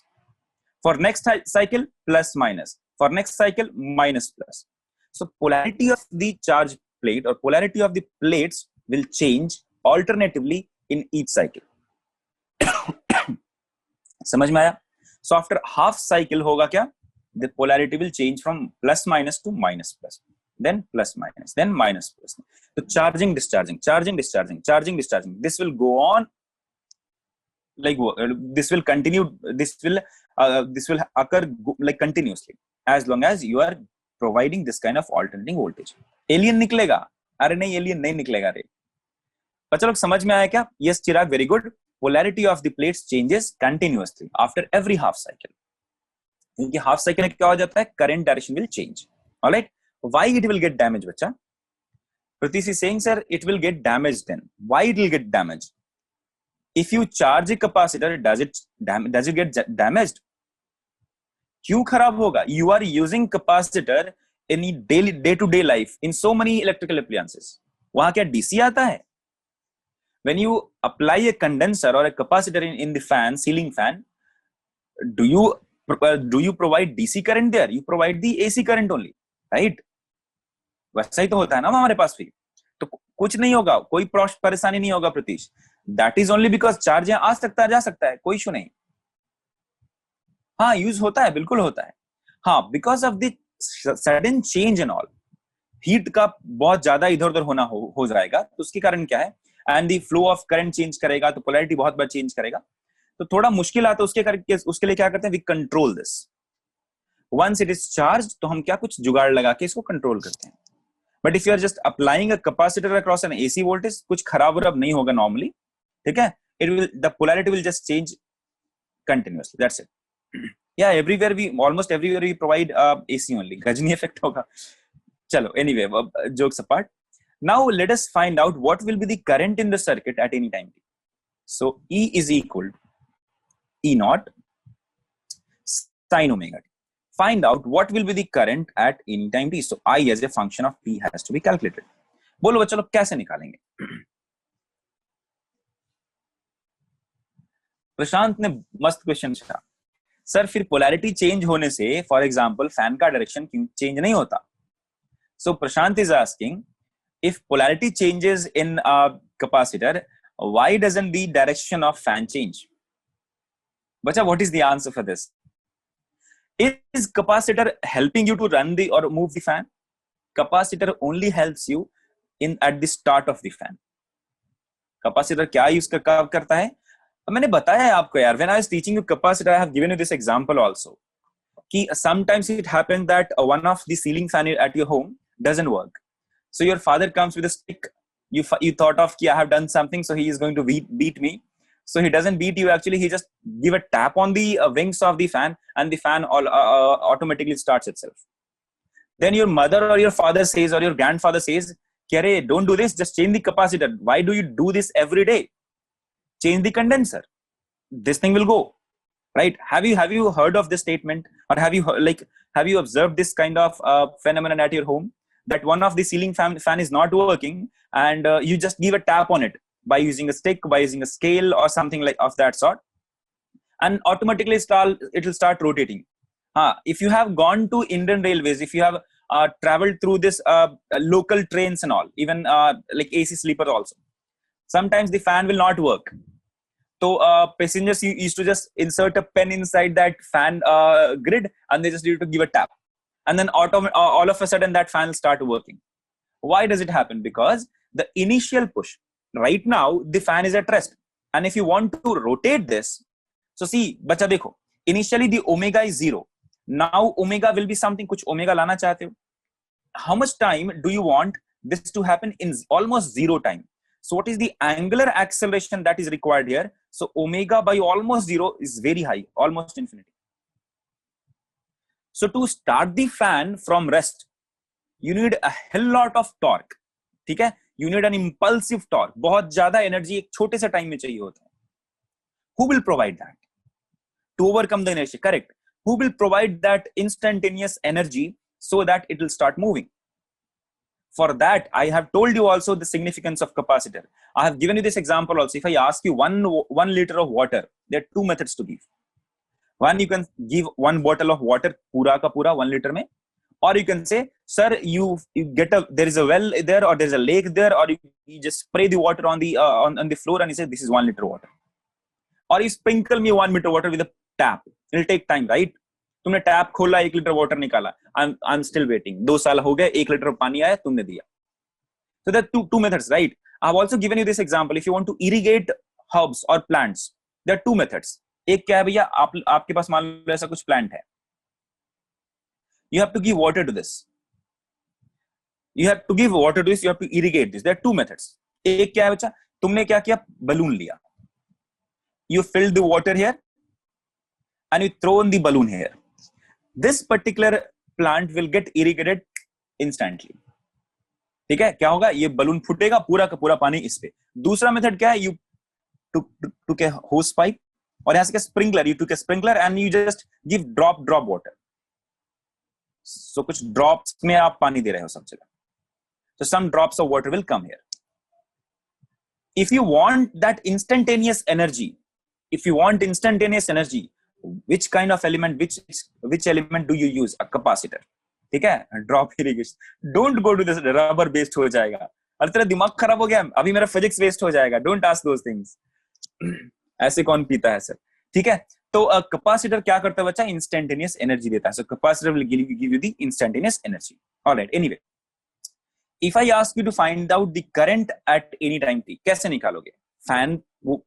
Speaker 1: For next cycle, plus minus. For next cycle, minus plus. So polarity of the charge plate or polarity of the plates will change alternatively in each cycle. समझ में आया? So after half cycle होगा क्या? The polarity will change from plus minus to minus plus, then plus minus, then minus plus. So charging, discharging, charging, discharging, charging, discharging. This will go on like this will continue. This will occur like continuously as long as you are providing this kind of alternating voltage. Alien निकलेगा? अरे नहीं, alien नहीं निकलेगा रे. बच्चा लोग समझ में आया क्या? Yes, Chirag, very good. Polarity of the plates changes continuously after every half cycle. क्योंकि half cycle में क्या हो जाता है, current direction will change. All right. Why it will get damaged, बच्चा? Pratish is saying, sir, it will get damaged. Then why it will get damaged? If you charge a capacitor, does it get damaged? क्यों खराब होगा? You are using capacitor in day-to-day life in so many electrical appliances. वहां क्या DC आता है? When you apply a condenser or a capacitor in the fan, ceiling fan, do you provide DC current there? You provide the AC current only, right? वैसा ही तो होता है ना हमारे पास भी. तो कुछ नहीं होगा, कोई परेशानी नहीं होगा Pratish. That is only because charge आ सकता है, जा सकता है, कोई इशू नहीं. हाँ, यूज होता है, बिल्कुल होता है. हाँ, because of the sudden change and all, heat का बहुत ज्यादा इधर उधर होना हो जाएगा, तो उसके कारण क्या है, and the flow of current change करेगा, तो पोलैरिटी बहुत बार चेंज करेगा, तो थोड़ा मुश्किल आता है. उसके लिए क्या करते हैं, we control this. Once it is charge, तो हम क्या कुछ जुगाड़ लगा के इसको कंट्रोल करते हैं. But if you are just applying a capacitor across an AC voltage, कुछ खराब वराब नहीं होगा नॉर्मली, ठीक है. It will, the polarity will just change continuously, that's it. Yeah everywhere we, almost everywhere we provide AC only. Ghajini effect होगा. चलो, anyway, jokes apart. Now let us find out what will be the current in the circuit at any time t. So E is equal to E naught sin omega t. Find out what will be the current at any time t. So I as a function of P has to be calculated. बोलो बच्चों लोग कैसे निकालेंगे? प्रशांत ने मस्त question पूछा, sir फिर polarity change होने से फॉर एग्जांपल फैन का डायरेक्शन क्यों चेंज नहीं होता? So Prashant is asking, if polarity changes in a capacitor, why doesn't the direction of fan change? Bacha, what is the answer for this? Is capacitor helping you to run the or move the fan? Capacitor only helps you at the start of the fan. Capacitor क्या use करता है? मैंने बताया है आपको यार. When I was teaching you capacitor, I have given you this example also. कि sometimes it happens that one of the ceiling fan at your home doesn't work. So your father comes with a stick. You thought of, I have done something, so he is going to beat me. So he doesn't beat you. Actually, he just give a tap on the wings of the fan, and the fan automatically starts itself. Then your mother or your father says, or your grandfather says, "Kare, don't do this. Just change the capacitor. Why do you do this every day? Change the condenser. This thing will go." Right? Have you heard of this statement, or have you observed this kind of phenomenon at your home? That one of the ceiling fan is not working, and you just give a tap on it by using a stick, by using a scale or something like of that sort, and automatically it will start rotating. If you have gone to Indian Railways, if you have traveled through this local trains and all, even like AC sleeper also, sometimes the fan will not work. So passengers used to just insert a pen inside that fan grid, and they just need to give a tap. And then all of a sudden that fan will start working. Why does it happen? Because the initial push, right now the fan is at rest, and if you want to rotate this, so see bacha dekho, initially the omega is 0. Now omega will be something, kuch omega lana chahte ho. How much time do you want this to happen? In almost 0 time. So what is the angular acceleration that is required here? So omega by almost 0 is very high, almost infinity. So to start the fan from rest, you need a hell lot of torque. ठीक है, you need an impulsive torque. बहुत ज्यादा energy एक छोटे से time में चाहिए होता है. Who will provide that to overcome the inertia? Correct. Who will provide that instantaneous energy so that it will start moving? For that, I have told you also the significance of capacitor. I have given you this example also. If I ask you one liter of water, there are two methods to give. One, you can give one bottle of water, pura ka pura, 1 liter mein. Or you can say, sir, you get there is a well there, or there's a lake there, or you just spray the water on the floor and you say, this is 1 liter water. Or you sprinkle me 1 meter water with a tap. It'll take time, right? तुमने tap खोला, 1 litre water निकाला. I'm still waiting. 2 साल हो गए, 1 litre पानी आया, तुमने दिया. So there are two methods, right? I've also given you this example. If you want to irrigate herbs or plants, there are two methods. एक क्या है भैया, आपके पास मान लो ऐसा कुछ प्लांट है. You have to give water to this. You have to give water to this. You have to irrigate this. There are two methods. एक क्या है बच्चा, तुमने क्या किया, बलून लिया. You fill the water here and you throw in the balloon here. This particular plant will get irrigated instantly. ठीक है, क्या होगा, ये बलून फूटेगा, पूरा का पूरा पानी इस पे. दूसरा मेथड क्या है, you took a hose pipe और यहाँ से sprinkler, you took a sprinkler and you just give drop water. So कुछ drops में आप पानी दे रहे हो सब जगह. So some drops of water will come here. If you want that instantaneous energy, which kind of element, which element do you use? A capacitor. ठीक है, drop irrigation. Don't go to this rubber based हो जाएगा. अरे तेरा दिमाग खराब हो गया, अभी मेरा फिजिक्स वेस्ट हो जाएगा. Don't ask those things. ऐसे कौन पीता है सर? ठीक है, तो कैपेसिटर क्या करता है बच्चा, इंस्टेंटेनियस एनर्जी देता है. So capacitor will give you the instantaneous energy. Alright, anyway, if I ask you to find out the current at any time t, कैसे निकालोगे? फैन,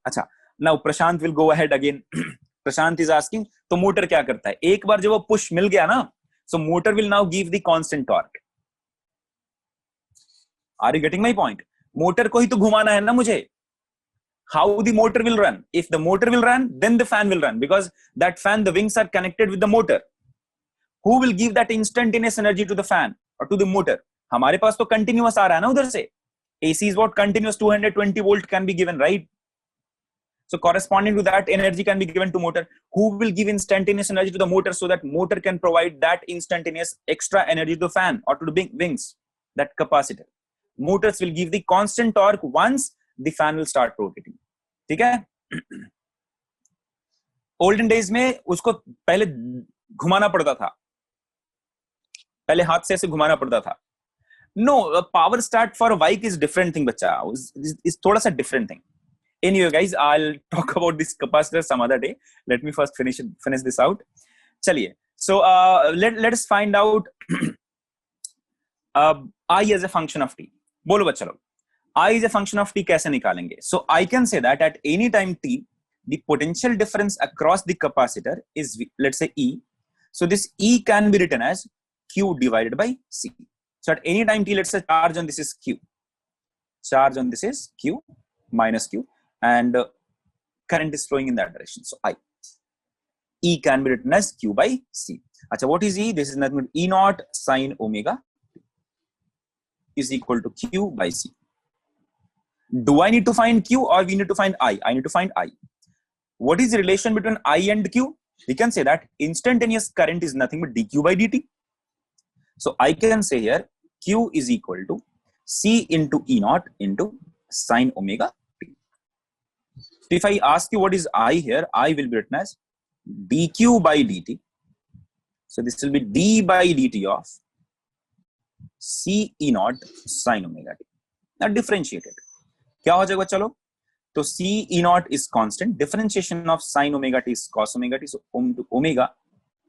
Speaker 1: अच्छा, now Prashant will go ahead again. Prashant is asking, तो motor क्या करता है? एक बार जब वो पुश मिल गया ना, so motor will now give the constant torque. Are you getting my point? Motor को ही तो घुमाना है ना मुझे. How the motor will run? If the motor will run, then the fan will run, because that fan, the wings are connected with the motor. Who will give that instantaneous energy to the fan or to the motor? हमारे पास तो continuous आ रहा है ना उधर से. AC is what? Continuous 220 volt can be given, right? So corresponding to that, energy can be given to motor. Who will give instantaneous energy to the motor so that motor can provide that instantaneous extra energy to the fan or to the wings? That capacitor. Motors will give the constant torque once the fan will start rotating. ठीक है? Olden days में उसको पहले घुमाना पड़ता था. पहले हाथ से ऐसे घुमाना पड़ता था. No, power start for a bike is different thing, बच्चा. is थोड़ा सा different thing. Anyway, guys, I'll talk about this capacitor some other day. Let me first finish this out. चलिए. So let us find out I as a function of t. बोलो बच्चा लोग, I is a function of t कैसे निकालेंगे? So I can say that at any time t, the potential difference across the capacitor is, let's say, E. So this E can be written as Q divided by C. So at any time t, let's say charge on this is Q. Charge on this is Q minus Q. And current is flowing in that direction. So I. E can be written as Q by C. Achha, what is E? This is nothing but E naught sine omega is equal to Q by C. Do I need to find Q or we need to find I? I need to find I. What is the relation between I and Q? We can say that instantaneous current is nothing but dQ by dt. So I can say here Q is equal to C into E naught into sine omega. If I ask you what is I here, I will be written as dq by dt. So this will be d by dt of C E naught sine omega t. Now differentiated. क्या हो जाएगा चलो? तो C E naught is constant. Differentiation of sine omega t is cos omega t. So omega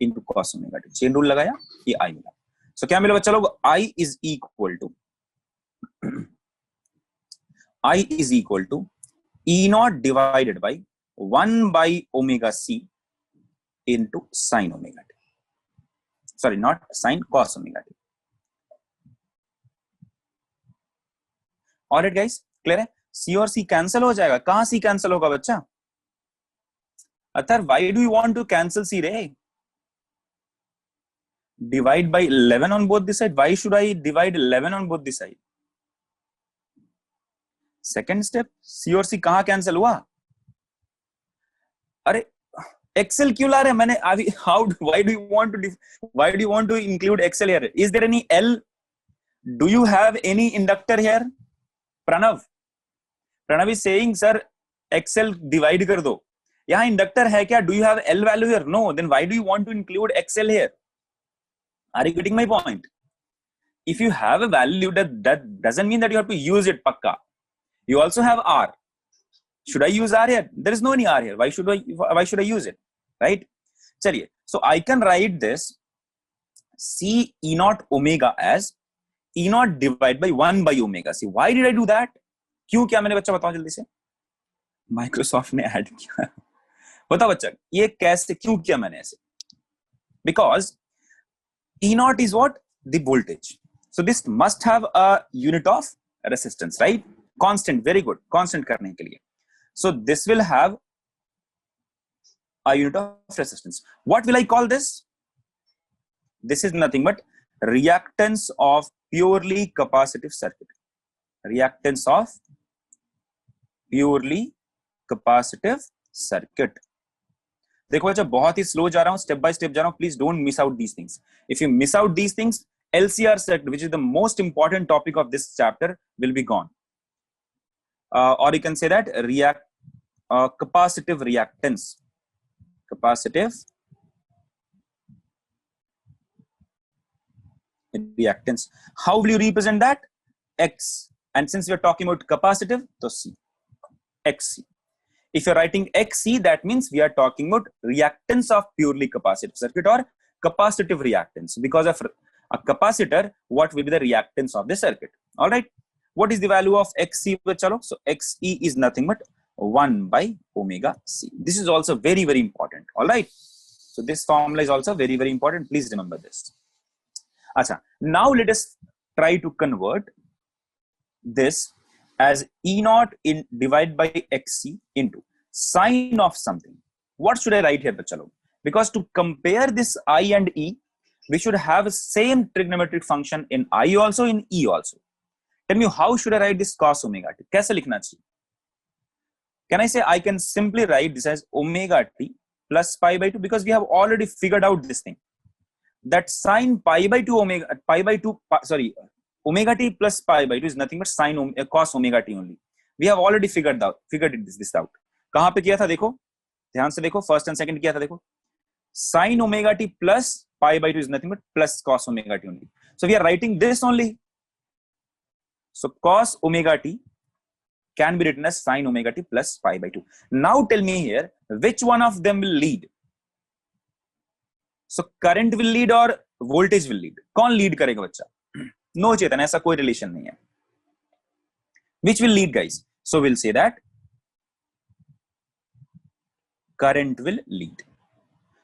Speaker 1: into cos omega t. Chain rule लगाया, ये I मिला. So क्या मिला बच्चा लोग? I is equal to E naught divided by 1 by omega C into sine omega t. Sorry, not sine, cos omega t. Alright guys, clear है? C और C cancel हो जाएगा. कहाँ C cancel होगा बच्चा? अतर, why do you want to cancel C रे? divide by 11 on both the side. Why should I divide 11 on both the side? Second step, C और C कहाँ cancel हुआ? अरे Excel क्यों ला रहे हैं? मैंने अभी why do you want to include Excel here? Is there any L? Do you have any inductor here? Pranav is saying, sir, Excel divide कर दो. यहाँ inductor है क्या? Do you have L value here? No. Then why do you want to include Excel here? Are you getting my point? If you have a value, that doesn't mean that you have to use it pakka. You also have R. Should I use R here? There is no any R here. Why should I use it? Right? चलिए. So I can write this C E naught omega as E naught divided by 1 by omega C. Why did I do that? क्यों क्या मैंने बच्चा बताओ जल्दी से. Microsoft ने add किया. बताओ बच्चा ये कैसे क्यों किया मैंने ऐसे? Because E naught is what? The voltage. So this must have a unit of resistance, right? Constant. Very good. Constant करने के लिए. So this will have a unit of resistance. What will I call this? This is nothing but reactance of purely capacitive circuit. Reactance of purely capacitive circuit. देखो बच्चा बहुत ही slow जा रहा हूं, step by step जा रहा हूं. Please don't miss out these things. If you miss out these things, LCR circuit, which is the most important topic of this chapter, will be gone. Or you can say that capacitive reactance. Capacitive reactance. How will you represent that? X. And since we are talking about capacitive, so C. XC. If you're writing XC, that means we are talking about reactance of purely capacitive circuit or capacitive reactance. Because of a capacitor, what will be the reactance of the circuit? All right. What is the value of XC? So XE is nothing but 1 by omega C. This is also very, very important. All right. So this formula is also very, very important. Please remember this. Achha. Now let us try to convert this as E naught in divided by XC into sine of something. What should I write here, bachalo? Because to compare this I and E, we should have the same trigonometric function in I also, in E also. Tell me, how should I write this cos omega t? कैसे लिखना चाहिए? Can I say I can simply write this as omega t plus pi by 2 because we have already figured out this thing. That sine pi by 2 omega t plus pi by 2 is nothing but sine cos omega t only. We have already figured this out. कहाँ पे किया था देखो, ध्यान से देखो, first and second किया था देखो. Sine omega t plus pi by 2 is nothing but plus cos omega t only. So we are writing this only. So cos omega t can be written as sine omega t plus pi by 2. Now tell me here, which one of them will lead? So current will lead or voltage will lead? कौन lead करेगा बच्चा? No चेतन, ऐसा कोई relation नहीं है. Which will lead, guys? So we'll say that current will lead.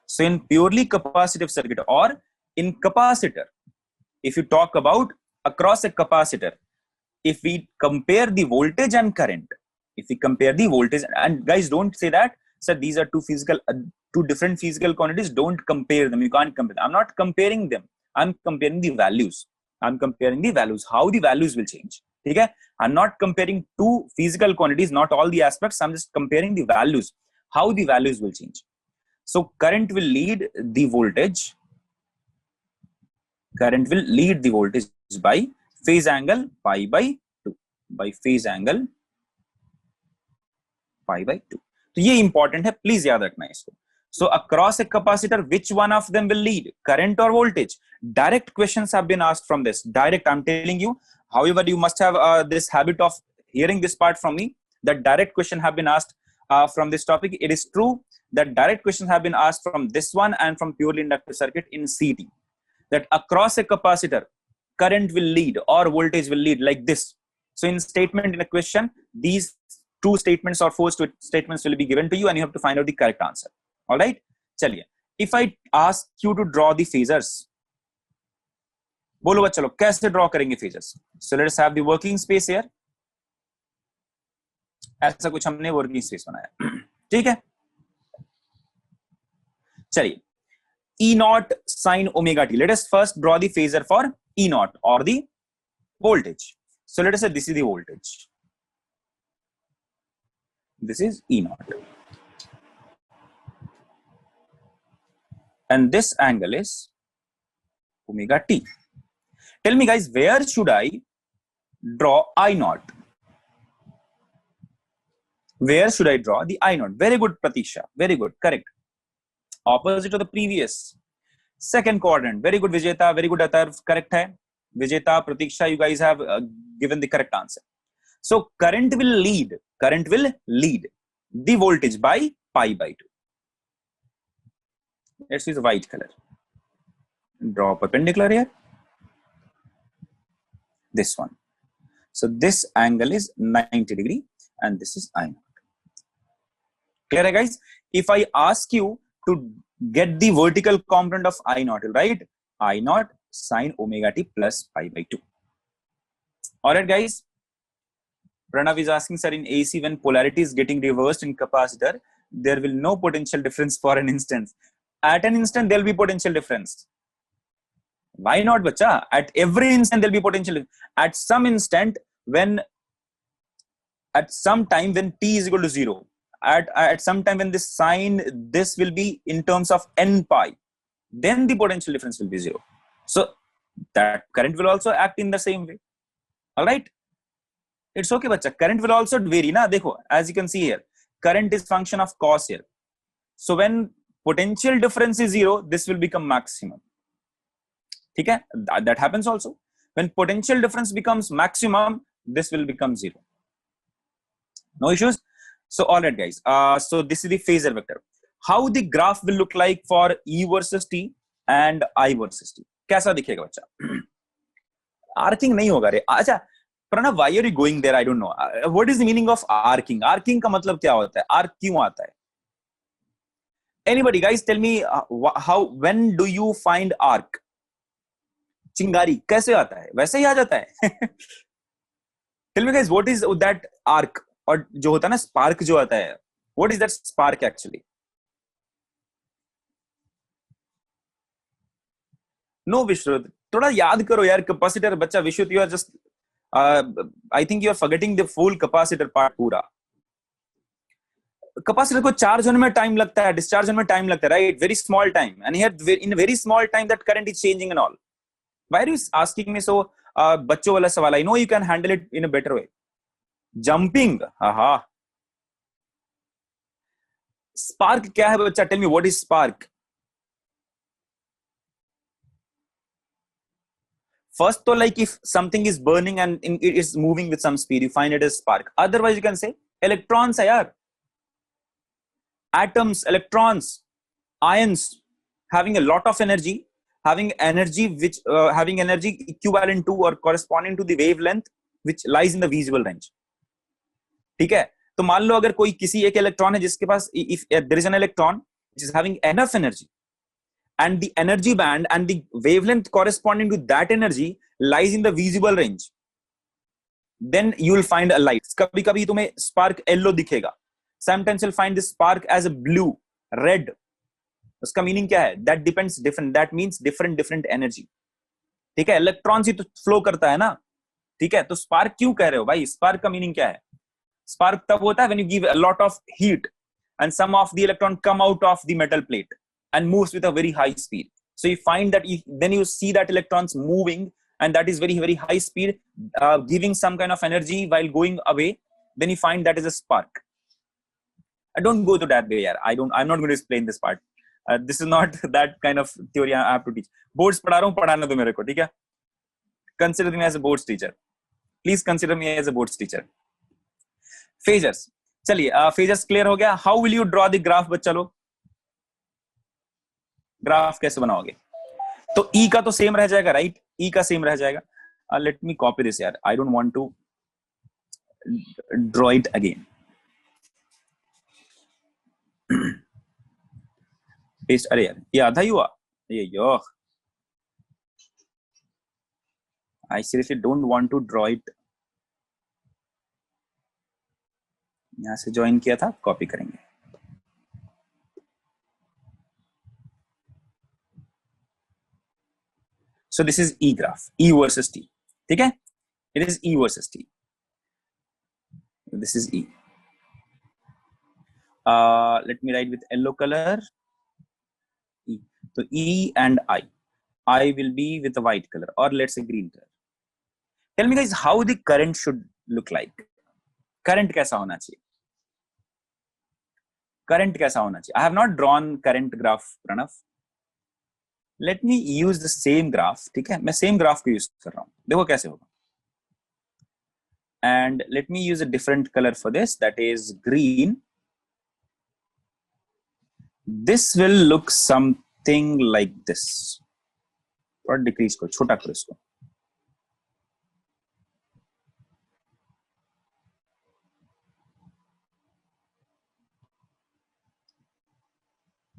Speaker 1: So in purely capacitive circuit or in capacitor, if you talk about across a capacitor, if we compare the voltage and current, and guys, don't say that, sir, these are two different physical quantities. Don't compare them. You can't compare them. I'm not comparing them. I'm comparing the values. How the values will change. Okay? I'm not comparing two physical quantities, not all the aspects. I'm just comparing the values, how the values will change. So current will lead the voltage. Current will lead the voltage by phase angle pi by 2. By phase angle pi by 2. तो ये important है, please याद रखना इसको. So across a capacitor, which one of them will lead? Current or voltage? Direct questions have been asked from this. Direct, I'm telling you. However, you must have this habit of hearing this part from me. That direct question have been asked from this topic. It is true that direct questions have been asked from this one and from purely inductive circuit in CT. That across a capacitor, current will lead or voltage will lead like this. So in statement in a question, these two statements or four statements will be given to you and you have to find out the correct answer. All right? चलिए. If I ask you to draw the phasors, बोलो बच्चा लोग कैसे draw करेंगे phasors? So let us have the working space here. ऐसा कुछ हमने working space बनाया. ठीक है? चलिए. E naught sine omega t. Let us first draw the phasor for E naught or the voltage. So let us say this is the voltage. This is E naught. And this angle is omega t. Tell me guys, where should I draw I naught? Where should I draw the I naught? Very good, Pratisha. Very good. Correct. Opposite of the previous. Second quadrant. Very good, Vijeta. Very good, Atarv. Correct hai. Vijeta, Pratiksha, you guys have given the correct answer. So current will lead the voltage by pi by 2. Let's use white color. Draw perpendicular here. This one. So this angle is 90 degree and this is I naught. Clear, guys? If I ask you to get the vertical component of I naught, right? I naught sine omega t plus pi by 2. All right, guys. Pranav is asking, sir, in AC when polarity is getting reversed in capacitor, there will no potential difference for an instant. At an instant, there will be potential difference. Why not, bacha? At every instant, there will be potential. At some instant, at some time when t is equal to 0, at some time when this will be in terms of n pi, then the potential difference will be 0. So that current will also act in the same way. All right. It's okay, bacha. Current will also vary. Na? Dekho, as you can see here, current is function of cos here. So when potential difference is 0, this will become maximum. Okay? That happens also. When potential difference becomes maximum, this will become 0. No issues. So all right, guys. So this is the phasor vector. How the graph will look like for E versus T and I versus T. कैसा दिखेगा बच्चा? Arcing नहीं होगा रे. अच्छा, Pranav, why are you going there? I don't know. What is the meaning of arcing? Arcing का मतलब क्या होता है? Arc क्यों आता है? Anybody, guys, tell me when do you find arc? चिंगारी कैसे आता है? वैसे ही आ जाता है. Tell me, guys, what is that arc? और जो होता है ना spark जो आता है, what is that spark actually? No, Vishnu, थोड़ा याद करो यार. Capacitor, बच्चा Vishnu, you are just I think you are forgetting the full capacitor part पूरा. Capacitor को चार्ज होने में टाइम लगता है, डिस्चार्ज होने में टाइम लगता है, right? Very small time, and here in very small time that current is changing and all. Why are you asking me so बच्चों वाला सवाल? I know you can handle it in a better way. Jumping, aha. Spark क्या है बच्चा? Tell me what is spark? First, though, like if something is burning and it is moving with some speed, you find it as spark. Otherwise, you can say electrons है यार. Atoms, electrons, ions having a lot of energy, having energy equivalent to or corresponding to the wavelength which lies in the visible range. ठीक है? तो मान लो अगर कोई किसी एक इलेक्ट्रॉन है जिसके पास, if there is an electron which is having enough energy and the energy band and the wavelength corresponding to that energy lies in the visible range, then you will find a light. कभी कभी तुम्हें spark yellow दिखेगा. Sometimes you'll find this spark as a blue, red. उसका meaning क्या है? That depends different. That means different energy. ठीक है? Electron ही तो फ्लो करता है ना. ठीक है? तो स्पार्क क्यों कह रहे हो भाई? स्पार्क का मीनिंग क्या है? स्पार्क तब होता है when you give a lot of heat and some of the electron come out of the metal plate and moves with a very high speed. So you find that then you see that electrons moving and that is very high speed, giving some kind of energy while going away. Then you find that is a spark. I don't go to that way. I'm not going to explain this part. This is not that kind of theory I have to teach. Boards पढ़ा रहा हूँ, पढ़ाना दो मेरे को, ठीक है? Consider me as a boards teacher. Please consider me as a boards teacher. Phasors. चलिए, phasors clear हो गया. How will you draw the graph बच्चा लोग? Graph कैसे बनाओगे? तो E का तो same रह जाएगा, right? E का same रह जाएगा. Let me copy this यार. I don't want to draw it again. Paste. अरे यार ये आधा ही हुआ. ये यो, I seriously don't want to draw it. यहां से ज्वाइन किया था, कॉपी करेंगे. So this is E graph, E versus T. ठीक है? It is E versus T. This is E. Let me write with yellow color. E. So E and I will be with the white color, or let's say green color. Tell me guys how the current should look like. Current कैसा होना चाहिए? Current कैसा होना चाहिए? I have not drawn current graph, Pranav. Let me use the same graph. ठीक है? मैं same graph को use कर रहा हूँ. देखो कैसे होगा. And let me use a different color for this. That is green. This will look something like this. थोड़ा decrease को, छोटा करो इसको.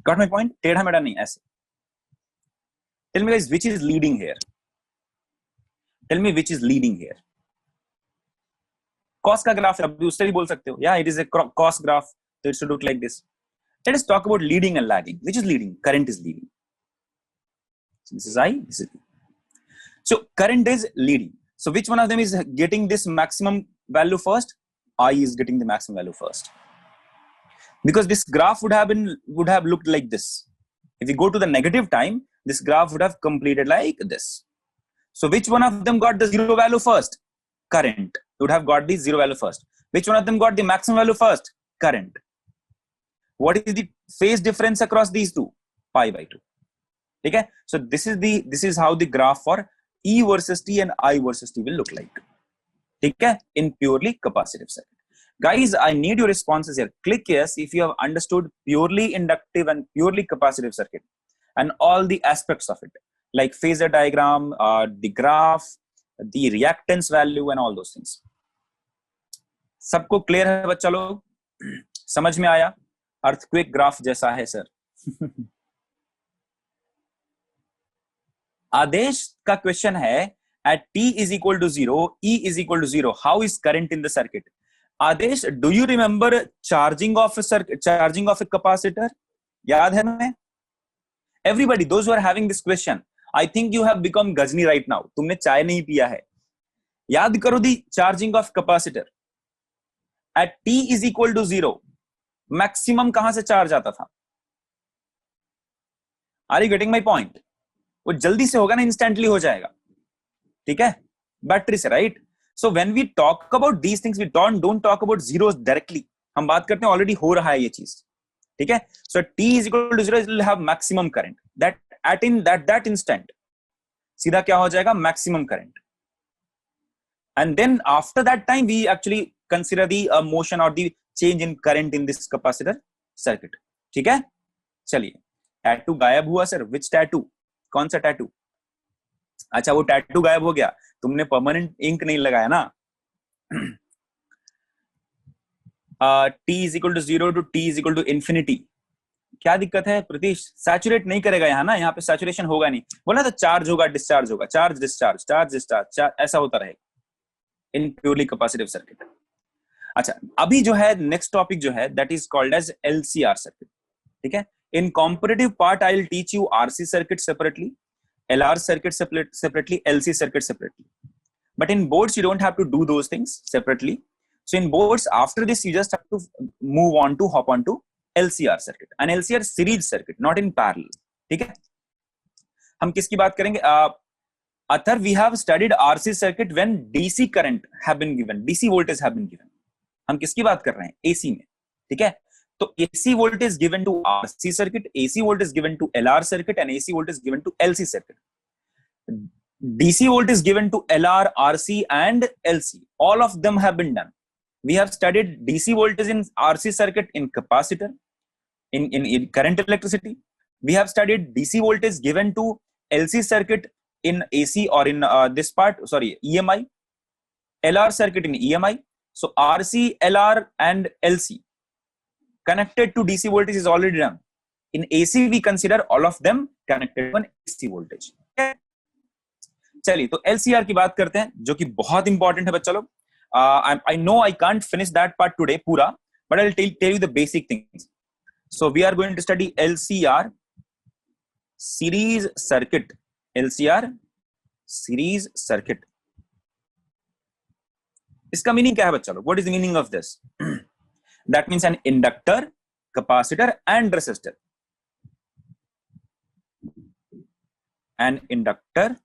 Speaker 1: Got my point? टेढ़ा मेढ़ा नहीं ऐसे. Tell me guys which is leading here. Tell me which is leading here. Cos का ग्राफ अभी उससे भी बोल सकते हो. Yeah, it is a cos graph, so it should look like this. Let us talk about leading and lagging. Which is leading? Current is leading. So this is I. This is E. So current is leading. So which one of them is getting this maximum value first? I is getting the maximum value first. Because this graph would have looked like this. If we go to the negative time, this graph would have completed like this. So which one of them got the zero value first? Current would have got the zero value first. Which one of them got the maximum value first? Current. What is the phase difference across these two? Pi by 2. Okay? So this is how the graph for E versus T and I versus T will look like. Okay? In purely capacitive circuit. Guys, I need your responses here. Click yes if you have understood purely inductive and purely capacitive circuit and all the aspects of it, like phasor diagram, the graph, the reactance value and all those things. सबको clear है बच्चा लोग? समझ में आया? Earthquake graph जैसा है sir. आदेश का क्वेश्चन है at t is equal to 0, E is equal to 0, how is current in the circuit? Adesh, do you remember charging of a capacitor? याद है ना? Everybody, those who are having this question, I think you have become Gajni right now. तुमने चाय नहीं पिया है. याद करो the charging of capacitor. At t is equal to 0, maximum कहां से चार्ज आता था? Are you getting my point? वो जल्दी से होगा ना, instantly हो जाएगा. ठीक है? बैटरी से, right? So when we talk about these things, we don't talk about zeros directly. हम बात करते हैं already हो रहा है ये चीज. ठीक है? So t is equal to 0, it will have maximum current. That instant, सीधा क्या हो जाएगा? Maximum current. And then after that time, we actually consider the motion or the change in current in this capacitor circuit. ठीक है? चलिए. Tattoo गायब हुआ sir. Which tattoo? कौन सा tattoo? अच्छा, वो टैटू गायब हो गया. तुमने परमानेंट इंक नहीं लगाया ना. t is equal to 0 to t is equal to infinity. क्या दिक्कत है प्रतीश? सैचुरेट नहीं करेगा यहाँ ना. यहाँ पे सैचुरेशन होगा नहीं. बोला तो चार्ज होगा, डिस्चार्ज होगा, चार्ज डिस्चार्ज, चार्ज डिस्चार्ज, ऐसा होता रहेगा इन प्योरली कैपेसिटिव सर्किट. अच्छा, अभी जो है नेक्स्ट टॉपिक जो है that is called as LCR circuit. ठीक है? In competitive part I will teach you RC circuit separately, LR circuit separately, LC circuit separately. But in boards, you don't have to do those things separately. So in boards, after this, you just have to hop on to LCR circuit. An LCR series circuit, not in parallel. ठीक है? हम किसकी बात करेंगे? Athar, we have studied RC circuit when DC current have been given, DC voltage have been given. हम किसकी बात कर रहे हैं? AC में. ठीक है? तो AC voltage given to RC circuit, AC voltage given to LR circuit, and AC voltage given to LC circuit. DC voltage given to LR, RC, and LC. All of them have been done. We have studied DC voltage in RC circuit in capacitor, in current electricity. We have studied DC voltage given to LC circuit in AC or in this part, EMI. LR circuit in EMI. So RC, LR, and LC connected to DC voltage is already done. In AC, we consider all of them connected to an AC voltage. चलिए, तो LCR की बात करते हैं, जो कि बहुत important है बच्चा लोग. I know I can't finish that part today पूरा, but I'll tell you the basic things. So we are going to study LCR series circuit. LCR series circuit. इसका मीनिंग क्या है बच्चा लोग? What is the meaning of this? That means an inductor, capacitor and resistor. An inductor,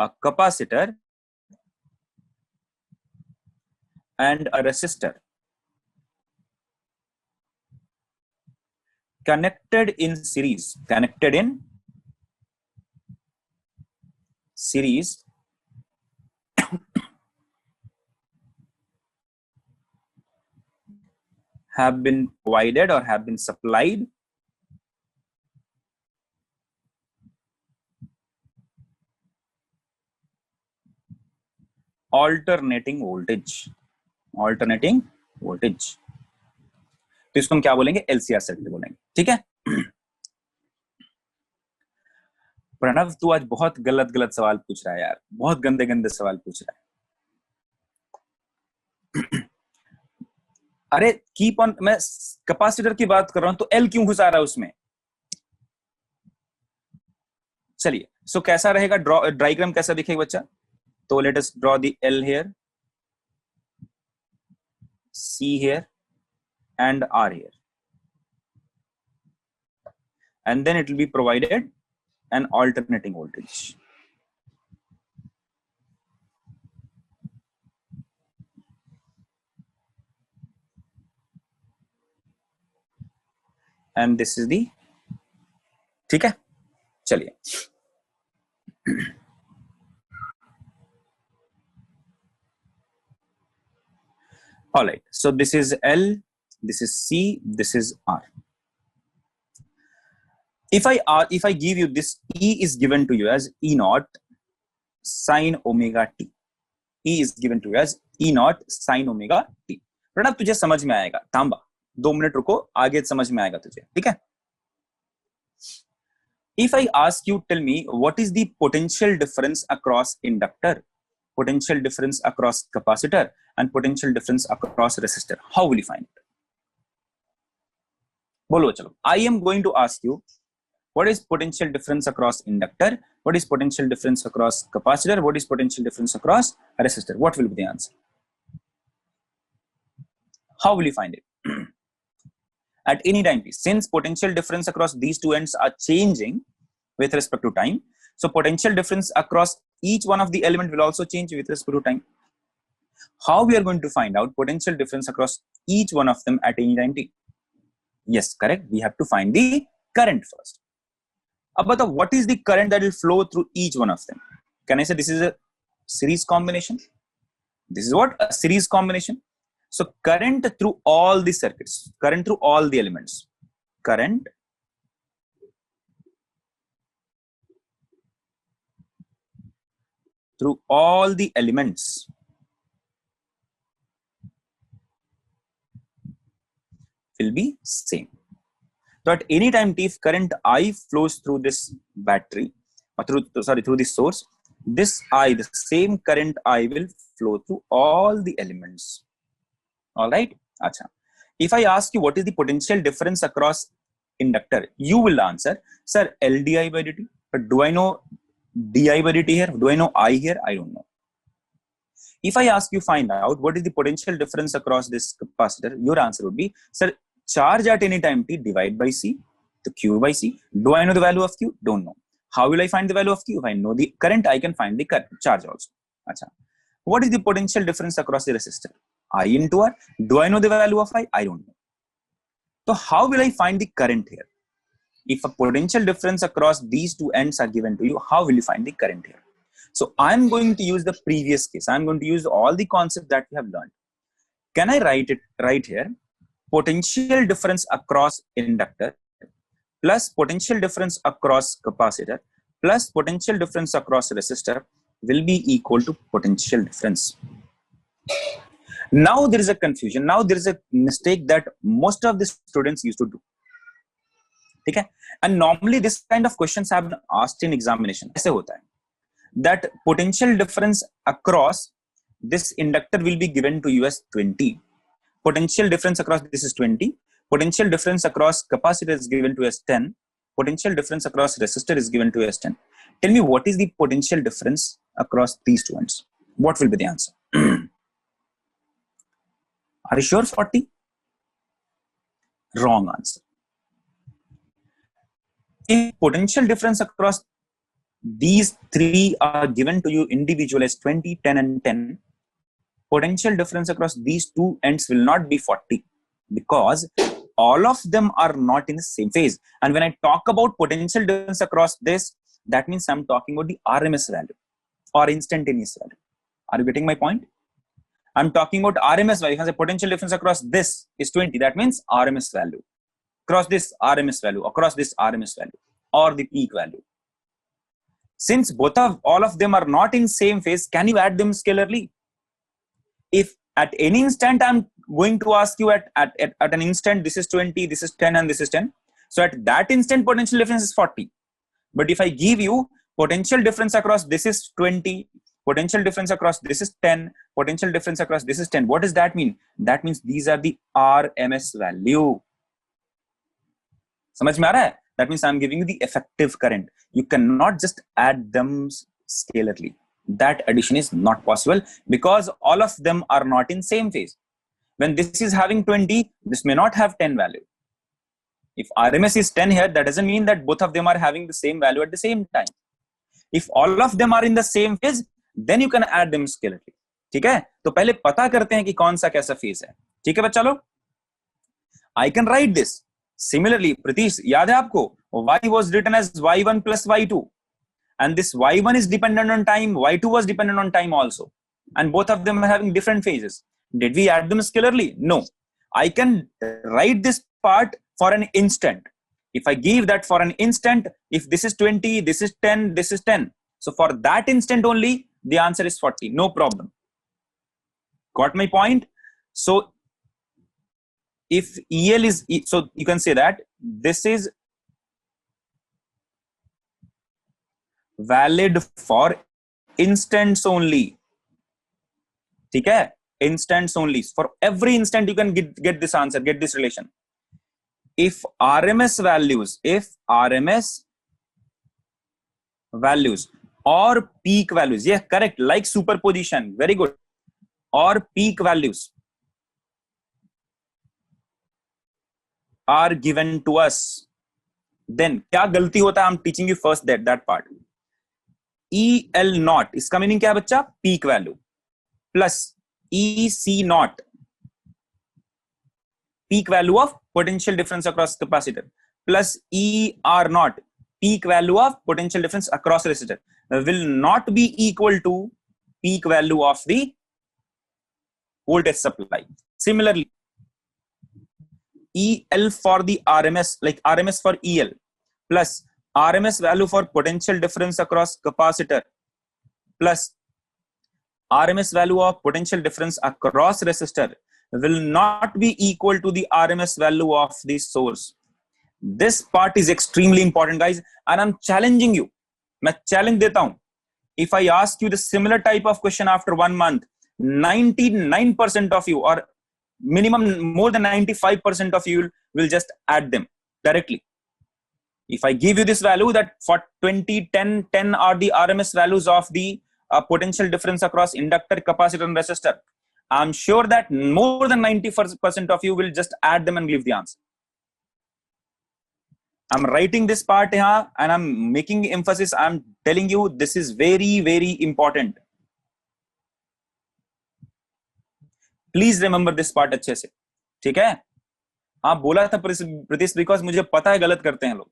Speaker 1: a capacitor and a resistor connected in series have been provided or have been supplied alternating voltage। तो इसको हम क्या बोलेंगे? LCR circuit बोलेंगे। ठीक है। प्रणव तू आज बहुत गलत सवाल पूछ रहा है यार, बहुत गंदे सवाल पूछ रहा है। अरे कीप ऑन, मैं कैपेसिटर की बात कर रहा हूं तो L क्यों घुसा रहा है उसमें? चलिए, सो कैसा रहेगा डायग्राम, कैसा दिखेगा बच्चा? तो let us draw the L here, C here and R here, and then it will be provided an alternating voltage. And this is the, ठीक है। चलिए, all right, so this is L, this is C, this is R. If I give you this, E is given to you as E naught sin omega t. E is given to you as E naught sin omega t. Pranav तुझे समझ में आएगा, तांबा 2 minute रुको, आगे समझ में आएगा तुझे। ठीक है। If I ask you, tell me what is the potential difference across inductor, potential difference across capacitor and potential difference across resistor, how will you find it? बोलो चलो। I am going to ask you what is potential difference across inductor, what is potential difference across capacitor, what is potential difference across resistor. What will be the answer? How will you find it? At any time t, since potential difference across these two ends are changing with respect to time, so potential difference across each one of the element will also change with respect to time. How we are going to find out potential difference across each one of them at any time t? Yes, correct. We have to find the current first. But what is the current that will flow through each one of them? Can I say this is a series combination? This is what? A series combination. So current through all the circuits, current through all the elements, current through all the elements will be same. So at any time t, if current I flows through this battery, or through this source, this I, the same current I will flow through all the elements. All right. Acha. If I ask you what is the potential difference across inductor, you will answer, sir, L di by dt. But do I know di by dt here? Do I know I here? I don't know. If I ask you find out what is the potential difference across this capacitor, your answer would be, sir, charge at any time t divide by C, the Q by C. Do I know the value of Q? Don't know. How will I find the value of Q? If I know the current, I can find the current charge also. Acha. What is the potential difference across the resistor? I into R. Do I know the value of I? I don't know. So how will I find the current here? If a potential difference across these two ends are given to you, how will you find the current here? So I'm going to use the previous case. I'm going to use all the concepts that we have learned. Can I write it right here? Potential difference across inductor plus potential difference across capacitor plus potential difference across resistor will be equal to potential difference. Now there is a confusion. Now there is a mistake that most of the students used to do. Okay? And normally this kind of questions have been asked in examination. ऐसे होता है that potential difference across this inductor will be given to you as 20. Potential difference across this is 20. Potential difference across capacitor is given to us 10. potential difference across resistor is given to as 10. Tell me what is the potential difference across these two ends. What will be the answer? Are you sure 40? Wrong answer. If potential difference across these three are given to you individually as 20, 10 and 10, potential difference across these two ends will not be 40 because all of them are not in the same phase. And when I talk about potential difference across this, that means I'm talking about the RMS value or instantaneous value. Are you getting my point? I'm talking about RMS value. If I say potential difference across this is 20, that means RMS value. Across this RMS value, across this RMS value, or the peak value. Since all of them are not in same phase, can you add them scalarly? If at any instant I'm going to ask you at an instant, this is 20, this is 10, and this is 10. So at that instant, potential difference is 40. But if I give you potential difference across this is 20, potential difference across this is 10, potential difference across this is 10, what does that mean? That means these are the RMS value. समझ में आ रहा है? That means I'm giving you the effective current. You cannot just add them scalarly. That addition is not possible because all of them are not in same phase. When this is having 20, this may not have 10 value. If RMS is 10 here, that doesn't mean that both of them are having the same value at the same time. If all of them are in the same phase, then you can add them scalarly. ठीक है? तो पहले पता करते हैं कि कौन सा कैसा phase है. ठीक है बच्चा लोग? I can write this. Similarly, Pratish, याद है आपको? Y was written as Y1 plus Y2. And this Y1 is dependent on time, Y2 was dependent on time also. And both of them are having different phases. Did we add them scalarly? No. I can write this part for an instant. If I give that for an instant, if this is 20, this is 10, this is 10. So for that instant only, the answer is 40. No problem. Got my point? So if EL is, so you can say that this is valid for instants only. ठीक है? Instants only. For every instant you can get this answer, get this relation. If RMS values or peak values, yeah, correct, like superposition, very good, or peak values are given to us, then क्या गलती होता है? I'm teaching you first that part. EL naught, इसका meaning क्या है बच्चा? Peak value plus EC naught, peak value of potential difference across capacitor, plus ER naught, peak value of potential difference across resistor, will not be equal to peak value of the voltage supply. Similarly, EL for the RMS, like RMS for EL, plus RMS value for potential difference across capacitor, plus RMS value of potential difference across resistor will not be equal to the RMS value of the source. This part is extremely important, guys, and I'm challenging you. मैं challenge देता हूं. If I ask you the similar type of question after 1 month, 99% of you, or minimum more than 95% of you will just add them directly. If I give you this value that for 20, 10, 10 are the RMS values of the potential difference across inductor, capacitor and resistor, I'm sure that more than 90% of you will just add them and give the answer. I'm writing this part here and I'm making emphasis. I'm telling you this is very, very important. Please remember this part अच्छे से. ठीक है? आप बोला था Pratish, because मुझे पता है गलत करते हैं लोग.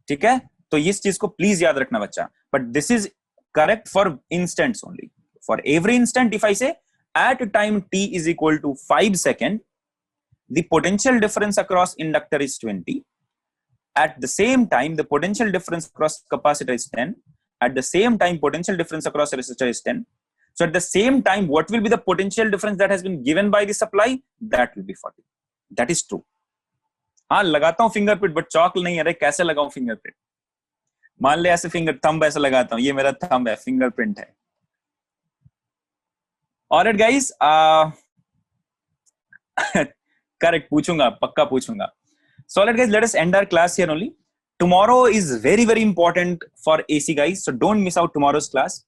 Speaker 1: ठीक है? तो इस चीज को प्लीज याद रखना बच्चा. But this is correct for instants only. For every instant if I से at time t is equal to 5 seconds, the potential difference across inductor is 20. At the same time, the potential difference across capacitor is 10. At the same time, potential difference across resistor is 10. So at the same time, what will be the potential difference that has been given by the supply? That will be 40. That is true. हाँ, लगाता हूँ fingerprint, but चौक नहीं. अरे कैसे लगाऊं fingerprint? मान ले ऐसे फिंगर थंब ऐसे लगाता हूँ. ये मेरा थंब है, फिंगरप्रिंट है. Alright guys, करेक्ट पूछूंगा, पक्का पूछूंगा. So all right guys, let us end our class here only. Tomorrow is very very important for AC guys, so don't miss out tomorrow's class.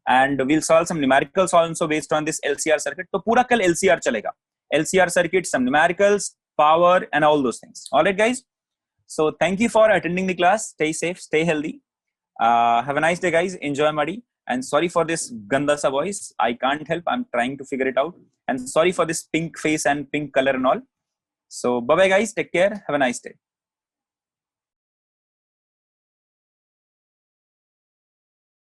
Speaker 1: And we'll solve some numericals also based on this LCR circuit. तो पूरा कल LCR चलेगा. LCR circuit, some numericals, power and all those things. All right guys. So thank you for attending the class. Stay safe, stay healthy. Have a nice day guys. Enjoy Muddy. And sorry for this ganda sa voice. I can't help. I'm trying to figure it out. And sorry for this pink face and pink color and all. So bye bye guys. Take care. Have a nice day.